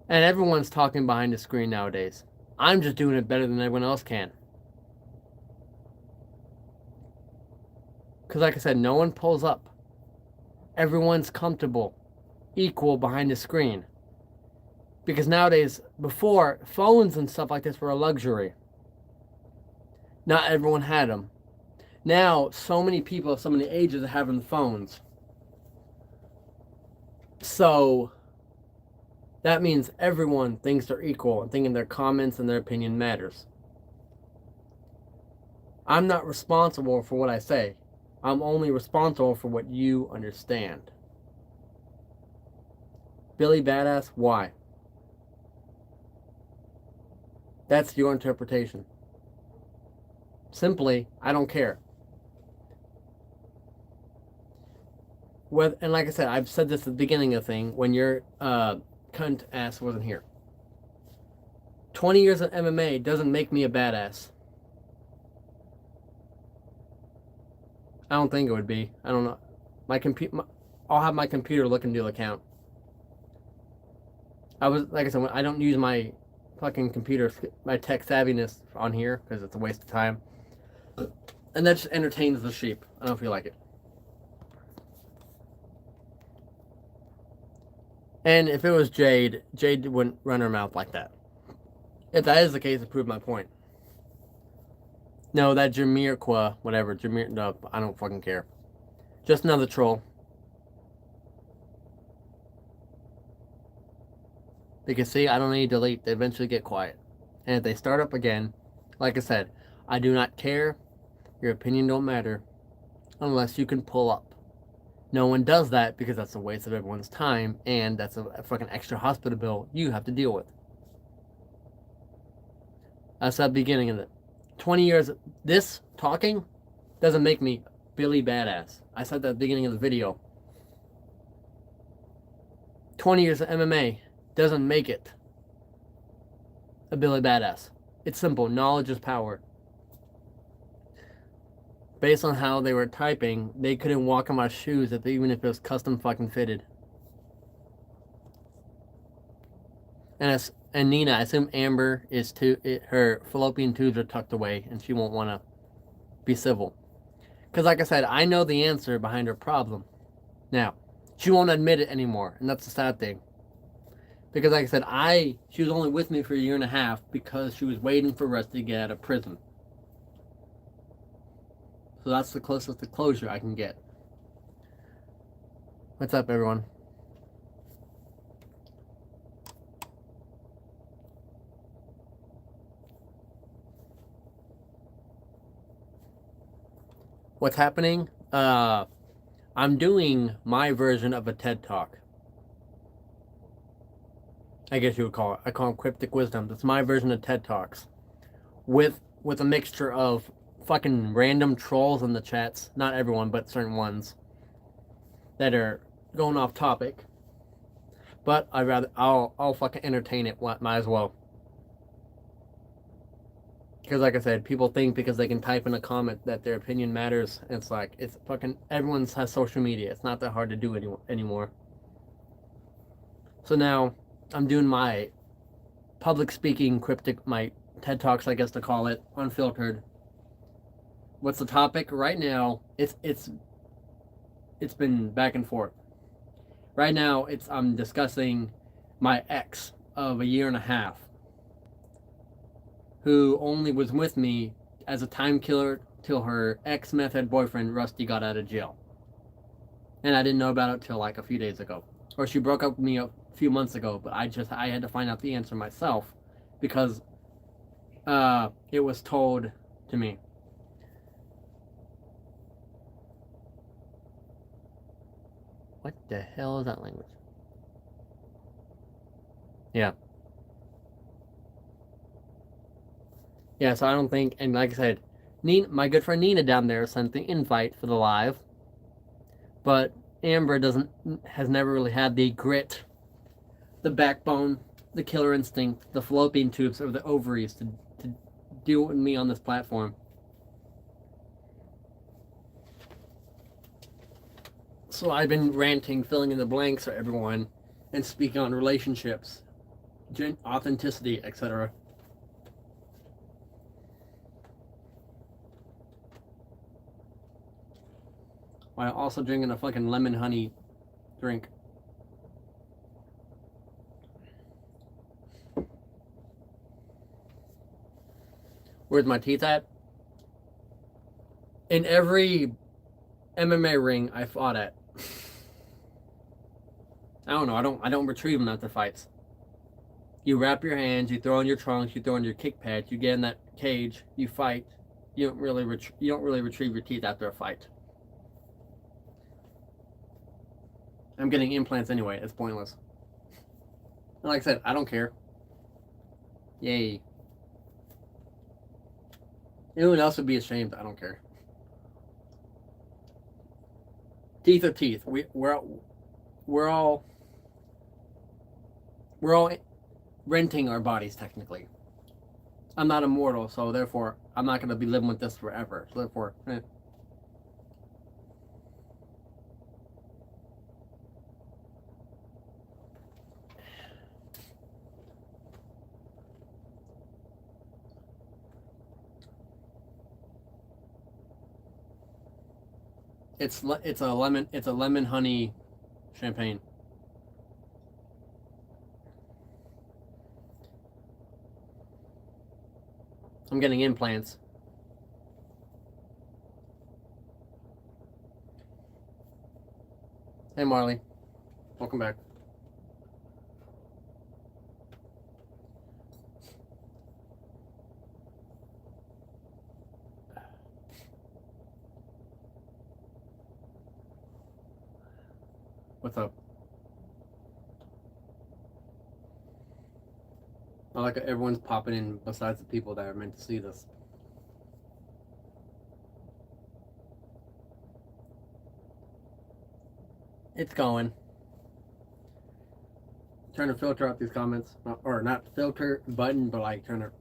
And everyone's talking behind the screen nowadays. I'm just doing it better than everyone else can. Because like I said, no one pulls up. Everyone's comfortable, equal behind the screen. Because nowadays, before, phones and stuff like this were a luxury. Not everyone had them. Now, so many people of so many ages are having phones. So, that means everyone thinks they're equal and thinking their comments and their opinion matters. I'm not responsible for what I say. I'm only responsible for what you understand. Billy Badass, why? That's your interpretation. Simply, I don't care. And like I said, I've said this at the beginning of the thing, when your cunt ass wasn't here. 20 years of MMA doesn't make me a badass. I don't think it would be. I don't know. I'll have my computer look into the account. Like I said, I don't use my fucking computer, my tech savviness on here, because it's a waste of time. And that just entertains the sheep. I don't know if you like it. And if it was Jade wouldn't run her mouth like that. If that is the case, it proved my point. No, that Jamiroquai, whatever, no, I don't fucking care. Just another troll. Because see, I don't need to delete, they eventually get quiet. And if they start up again, like I said, I do not care. Your opinion don't matter unless you can pull up. No one does that because that's a waste of everyone's time, and that's a fucking extra hospital bill you have to deal with. That's the beginning of it. 20 years, this talking doesn't make me Billy Badass. I said that at the beginning of the video. 20 years of MMA doesn't make it a Billy Badass. It's simple. Knowledge is power. Based on how they were typing, they couldn't walk in my shoes even if it was custom fucking fitted. And Nina, I assume Amber is her fallopian tubes are tucked away and she won't want to be civil. Because like I said, I know the answer behind her problem. Now, she won't admit it anymore, and that's the sad thing. Because like I said, she was only with me for a year and a half because she was waiting for Rusty to get out of prison. So that's the closest to closure I can get. What's up, everyone? What's happening? I'm doing my version of a TED Talk. I guess you would call it. I call them Cryptic Wisdom. That's my version of TED Talks. With a mixture of fucking random trolls in the chats. Not everyone, but certain ones. That are going off topic. But I'll fucking entertain it. Might as well. Because like I said, people think because they can type in a comment that their opinion matters. It's like, it's fucking, everyone has social media. It's not that hard to do anymore. So now, I'm doing my public speaking my TED Talks, I guess to call it, unfiltered. What's the topic? Right now, it's been back and forth. Right now, I'm discussing my ex of a year and a half, who only was with me as a time killer till her ex-meth head boyfriend, Rusty, got out of jail. And I didn't know about it till like a few days ago. Or she broke up with me a few months ago, but I had to find out the answer myself because it was told to me. What the hell is that language? Yeah. Yeah, so I don't think, and like I said, my good friend Nina down there sent the invite for the live, but Amber has never really had the grit, the backbone, the killer instinct, the fallopian tubes, or the ovaries to deal with me on this platform. So I've been ranting, filling in the blanks for everyone, and speaking on relationships, authenticity, etc. While also drinking a fucking lemon honey drink. Where's my teeth at? In every MMA ring I fought at. I don't know. I don't retrieve them after fights. You wrap your hands, you throw in your trunks, you throw in your kick pads, you get in that cage, you fight. You don't really retrieve your teeth after a fight. I'm getting implants anyway. It's pointless. And like I said, I don't care. Yay. Anyone else would be ashamed. I don't care. Teeth are teeth. We're all renting our bodies technically. I'm not immortal, so therefore I'm not going to be living with this forever. So therefore, it's a lemon honey champagne. I'm getting implants. Hey Marley, welcome back. What's up? I like everyone's popping in besides the people that are meant to see this. It's going. Trying to filter out these comments. Or not filter button, but like trying to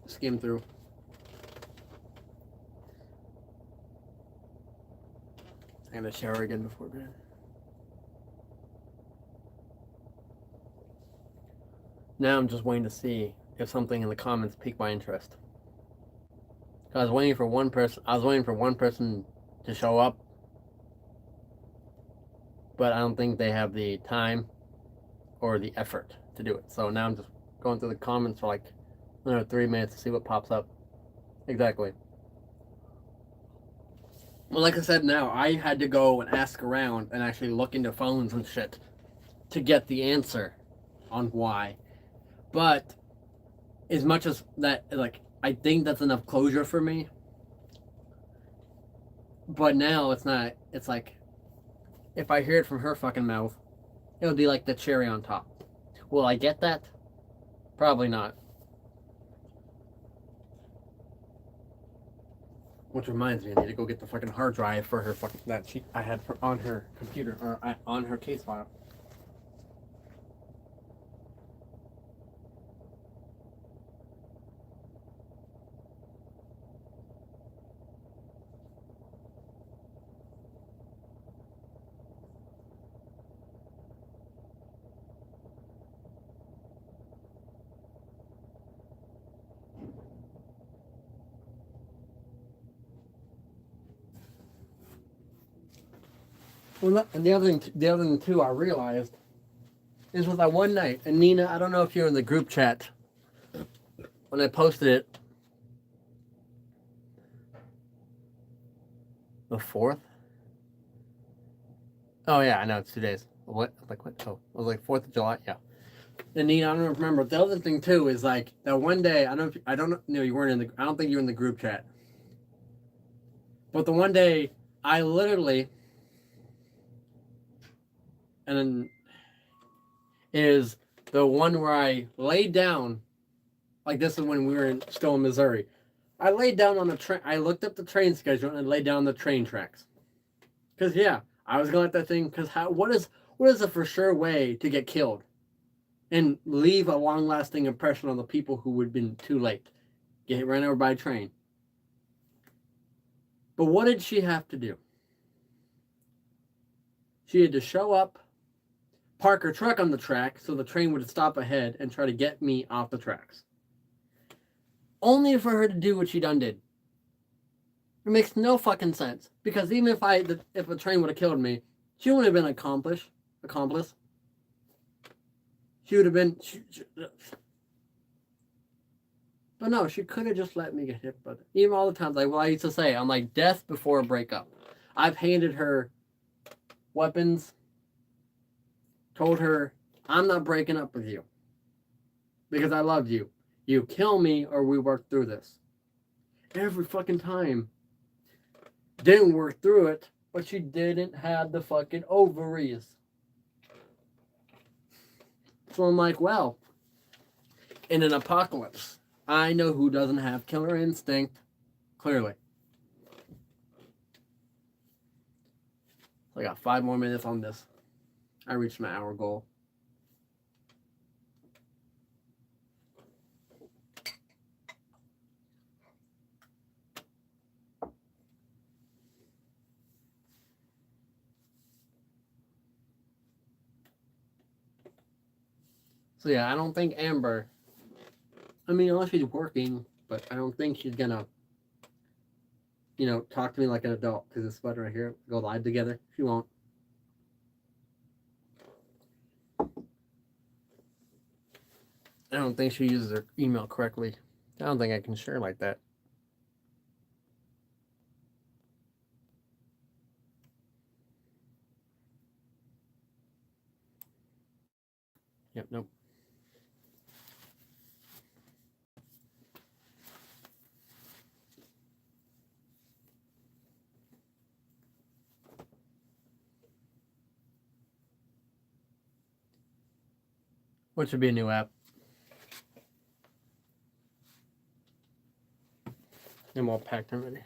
skim through. I gotta shower again before bed. Now I'm just waiting to see if something in the comments piqued my interest. I was waiting for one person. I was waiting for one person to show up, but I don't think they have the time or the effort to do it. So now I'm just going through the comments for like another 3 minutes to see what pops up. Exactly. Well, like I said, now I had to go and ask around and actually look into phones and shit to get the answer on why. But as much as that, like, I think that's enough closure for me. But now it's not. It's like, if I hear it from her fucking mouth, it'll be like the cherry on top. Will I get that? Probably not. Which reminds me, I need to go get the fucking hard drive for her fucking that she I had on her computer or on her case file. Well, and the other thing too, I realized is with that one night, and Nina, I don't know if you're in the group chat when I posted it. The 4th? Oh yeah, I know it's 2 days. What? Like what? Oh, it was like 4th of July. Yeah. And Nina, I don't remember. The other thing too is like that one day. I don't know. You weren't in the. I don't think you were in the group chat. But the one day, I literally, and then is the one where I laid down. Like this is when we were still in Missouri. I laid down on the train. I looked up the train schedule and laid down on the train tracks. Cause yeah, I was gonna let that thing. Cause what is a for sure way to get killed, and leave a long lasting impression on the people who would have been too late, get ran over by a train. But what did she have to do? She had to show up, park her truck on the track so the train would stop ahead and try to get me off the tracks. Only for her to do what she done did. It makes no fucking sense. Because even if a train would have killed me, she wouldn't have been accomplice. She would have been. But no, she could have just let me get hit. But even all the times, like what I used to say, I'm like death before a breakup. I've handed her weapons, told her I'm not breaking up with you because I love you. You kill me or we work through this. Every fucking time. Didn't work through it, but she didn't have the fucking ovaries. So I'm like, well, in an apocalypse, I know who doesn't have killer instinct. Clearly. So I got 5 more minutes on this. I reached my hour goal. So yeah, I don't think Amber, I mean, unless she's working, but I don't think she's gonna, talk to me like an adult because this button right here, go live together. She won't. I don't think she uses her email correctly. I don't think I can share like that. Yep, nope. What should be a new app? I'm all packed already.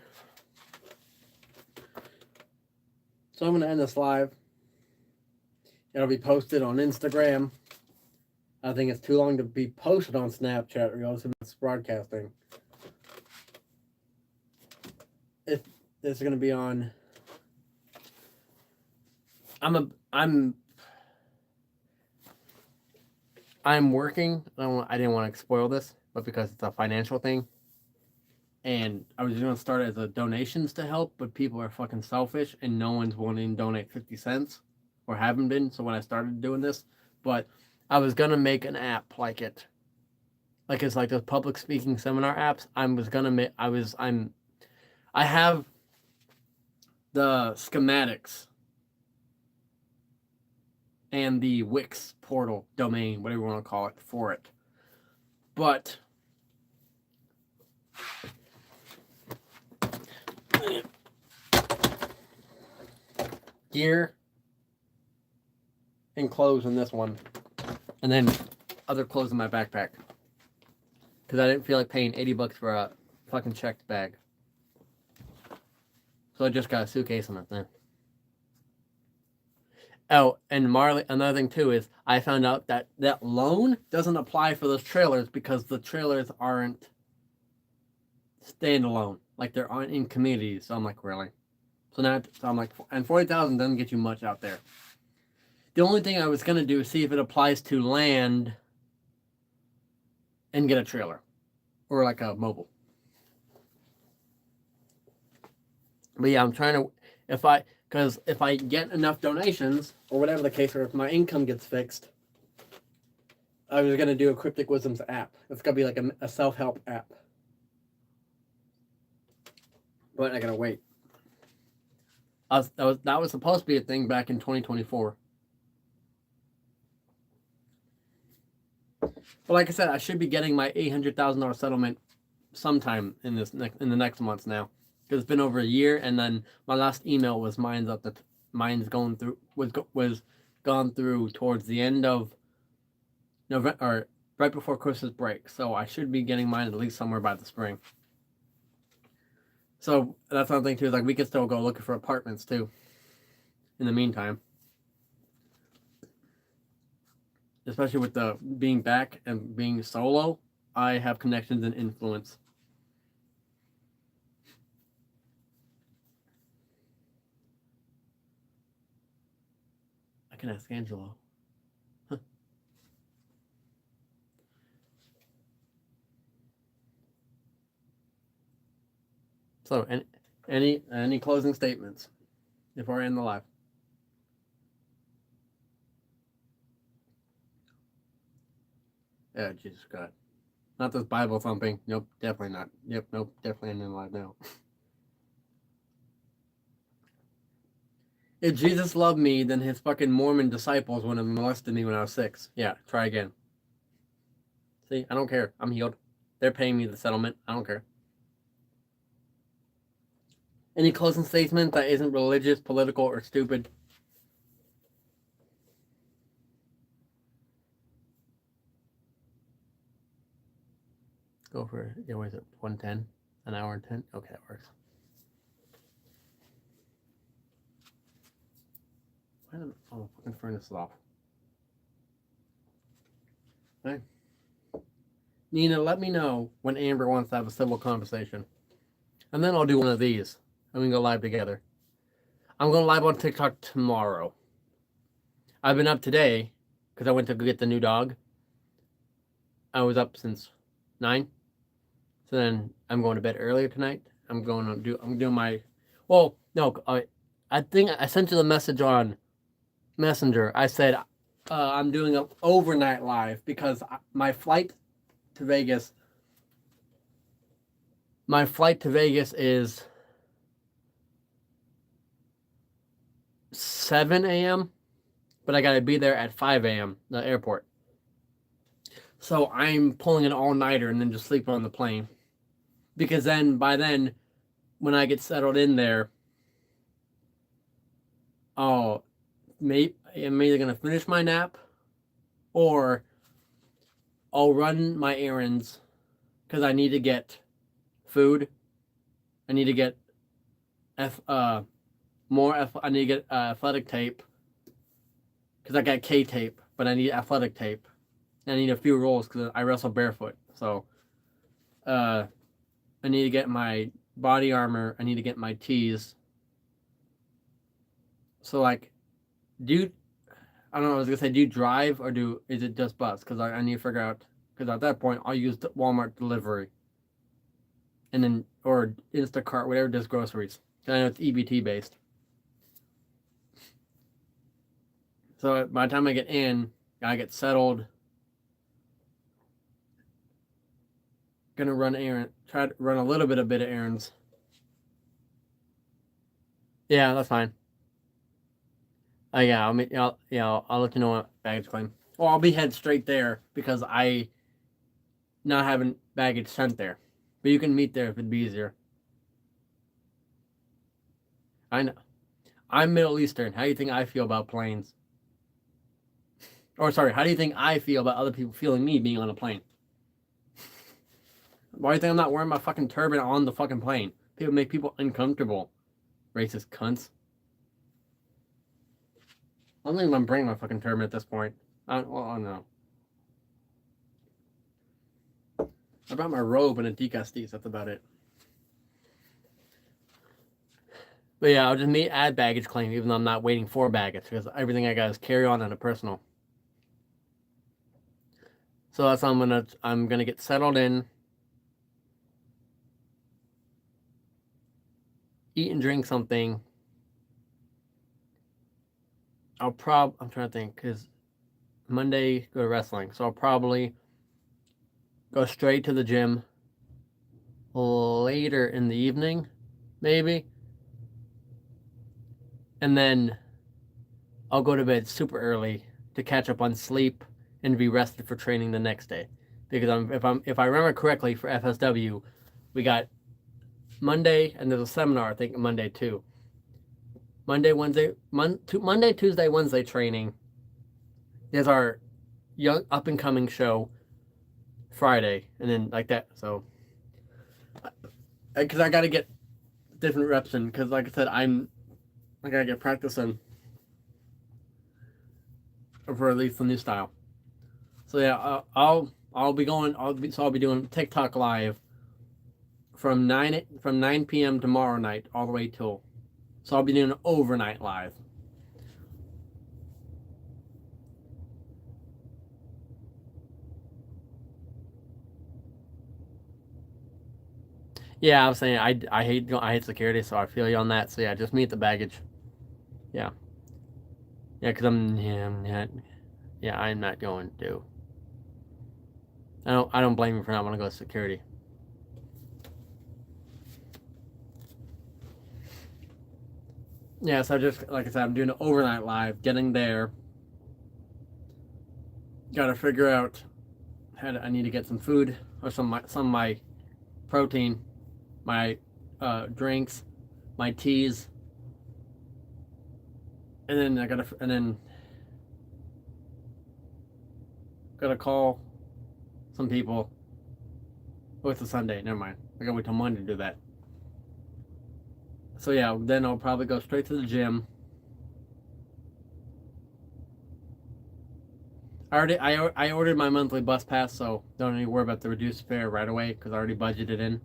So I'm going to end this live. It'll be posted on Instagram. I think it's too long to be posted on Snapchat, regardless if it's broadcasting. If this is going to be on... I'm working. I didn't want to spoil this, but because it's a financial thing, and I was going to start as a donations to help, but people are fucking selfish, and no one's wanting to donate 50 cents, or haven't been. So when I started doing this, but I was gonna make an app like it, like it's like those public speaking seminar apps. I have the schematics and the Wix portal domain, whatever you want to call it, for it. But gear and clothes in this one, and then other clothes in my backpack, because I didn't feel like paying $80 for a fucking checked bag. So I just got a suitcase and a thing. Oh, and Marley, another thing too is I found out that that loan doesn't apply for those trailers because the trailers aren't standalone. Like they're in communities. So I'm like, really? So I'm like, and 40,000 doesn't get you much out there. The only thing I was gonna do is see if it applies to land and get a trailer or like a mobile. But yeah, I'm trying to, because if I get enough donations or whatever the case, or if my income gets fixed, I was gonna do a Cryptic Wisdoms app. It's gonna be like a self-help app, but I gotta wait. That was supposed to be a thing back in 2024. But like I said, I should be getting my $800,000 settlement sometime in the next months now, because it's been over a year. And then my last email was mine's gone through towards the end of November, or right before Christmas break. So I should be getting mine at least somewhere by the spring. So that's another thing too. Is like we could still go looking for apartments too. In the meantime. Especially with the being back and being solo, I have connections and influence. I can ask Angelo. Huh. So, any closing statements before I end the live? Yeah, Jesus God. Not this Bible thumping. Nope, definitely not. Yep, nope, definitely ending the live now. If Jesus loved me, then his fucking Mormon disciples wouldn't have molested me when I was 6. Yeah, try again. See, I don't care. I'm healed. They're paying me the settlement. I don't care. Any closing statement that isn't religious, political, or stupid? Go for it. Yeah, what is it? 110? An hour and 10? Okay, that works. Why did fucking furnace is off? Okay. Nina, let me know when Amber wants to have a civil conversation. And then I'll do one of these. And we can go live together. I'm going live on TikTok tomorrow. I've been up today because I went to go get the new dog. I was up since 9. So then I'm going to bed earlier tonight. I'm doing my, well, no, I think I sent you the message on Messenger. I said I'm doing an overnight live because my flight to Vegas is 7 a.m., but I gotta be there at 5 a.m. the airport. So I'm pulling an all-nighter and then just sleep on the plane, because then by then, when I get settled in there, I'm either gonna finish my nap, or I'll run my errands because I need to get food. I need to get I need to get athletic tape because I got K tape, but I need athletic tape. And I need a few rolls because I wrestle barefoot. So, I need to get my body armor. I need to get my tees. So like, I don't know. I was gonna say, do you drive or is it just bus? Because I need to figure out. Because at that point, I'll use the Walmart delivery, and then or Instacart, whatever does groceries. I know it's EBT based. So by the time I get in, I get settled. Gonna try to run a bit of errands. Yeah, that's fine. Yeah, I'll let you know what baggage claim. Well, I'll be head straight there because I not having baggage sent there. But you can meet there if it'd be easier. I know. I'm Middle Eastern. How do you think I feel about planes? Or sorry, how do you think I feel about other people feeling me being on a plane? Why do you think I'm not wearing my fucking turban on the fucking plane? People make people uncomfortable. Racist cunts. I don't think I'm gonna bring my fucking turban at this point. I don't know. I brought my robe and a decastis. That's about it. But yeah, I'll just add baggage claim even though I'm not waiting for baggage because everything I got is carry on and a personal. So that's how I'm gonna get settled in, eat and drink something. I'm trying to think because Monday go to wrestling, so I'll probably go straight to the gym later in the evening, maybe. And then I'll go to bed super early to catch up on sleep and be rested for training the next day. Because if I remember correctly for FSW, we got Monday and there's a seminar I think Monday too. Monday, Tuesday, Wednesday training. There's our young up and coming show Friday, and then like that. So, because I got to get different reps in, because like I said, I gotta get practicing for at least the new style. So yeah, I'll be doing TikTok live from 9 p.m. tomorrow night all the way till. So I'll be doing an overnight live. Yeah, I was saying I hate security, so I feel you on that. So yeah, just meet the baggage. Yeah, because I'm not going to. I don't blame you for not wanting to go to security. Yeah, so just like I said, I'm doing an overnight live, getting there. Got to figure out I need to get some food or some of my protein, my drinks, my teas, and then gotta call some people. Oh, it's a Sunday. Never mind. I gotta wait till Monday to do that. So yeah, then I'll probably go straight to the gym. I ordered my monthly bus pass, so don't need to worry about the reduced fare right away because I already budgeted in.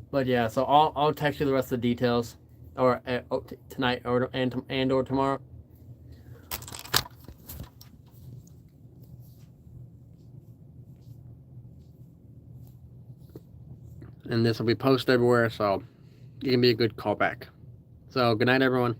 But yeah, so I'll text you the rest of the details, or tonight or tomorrow. And this will be posted everywhere, so it can be a good callback. So good night, everyone.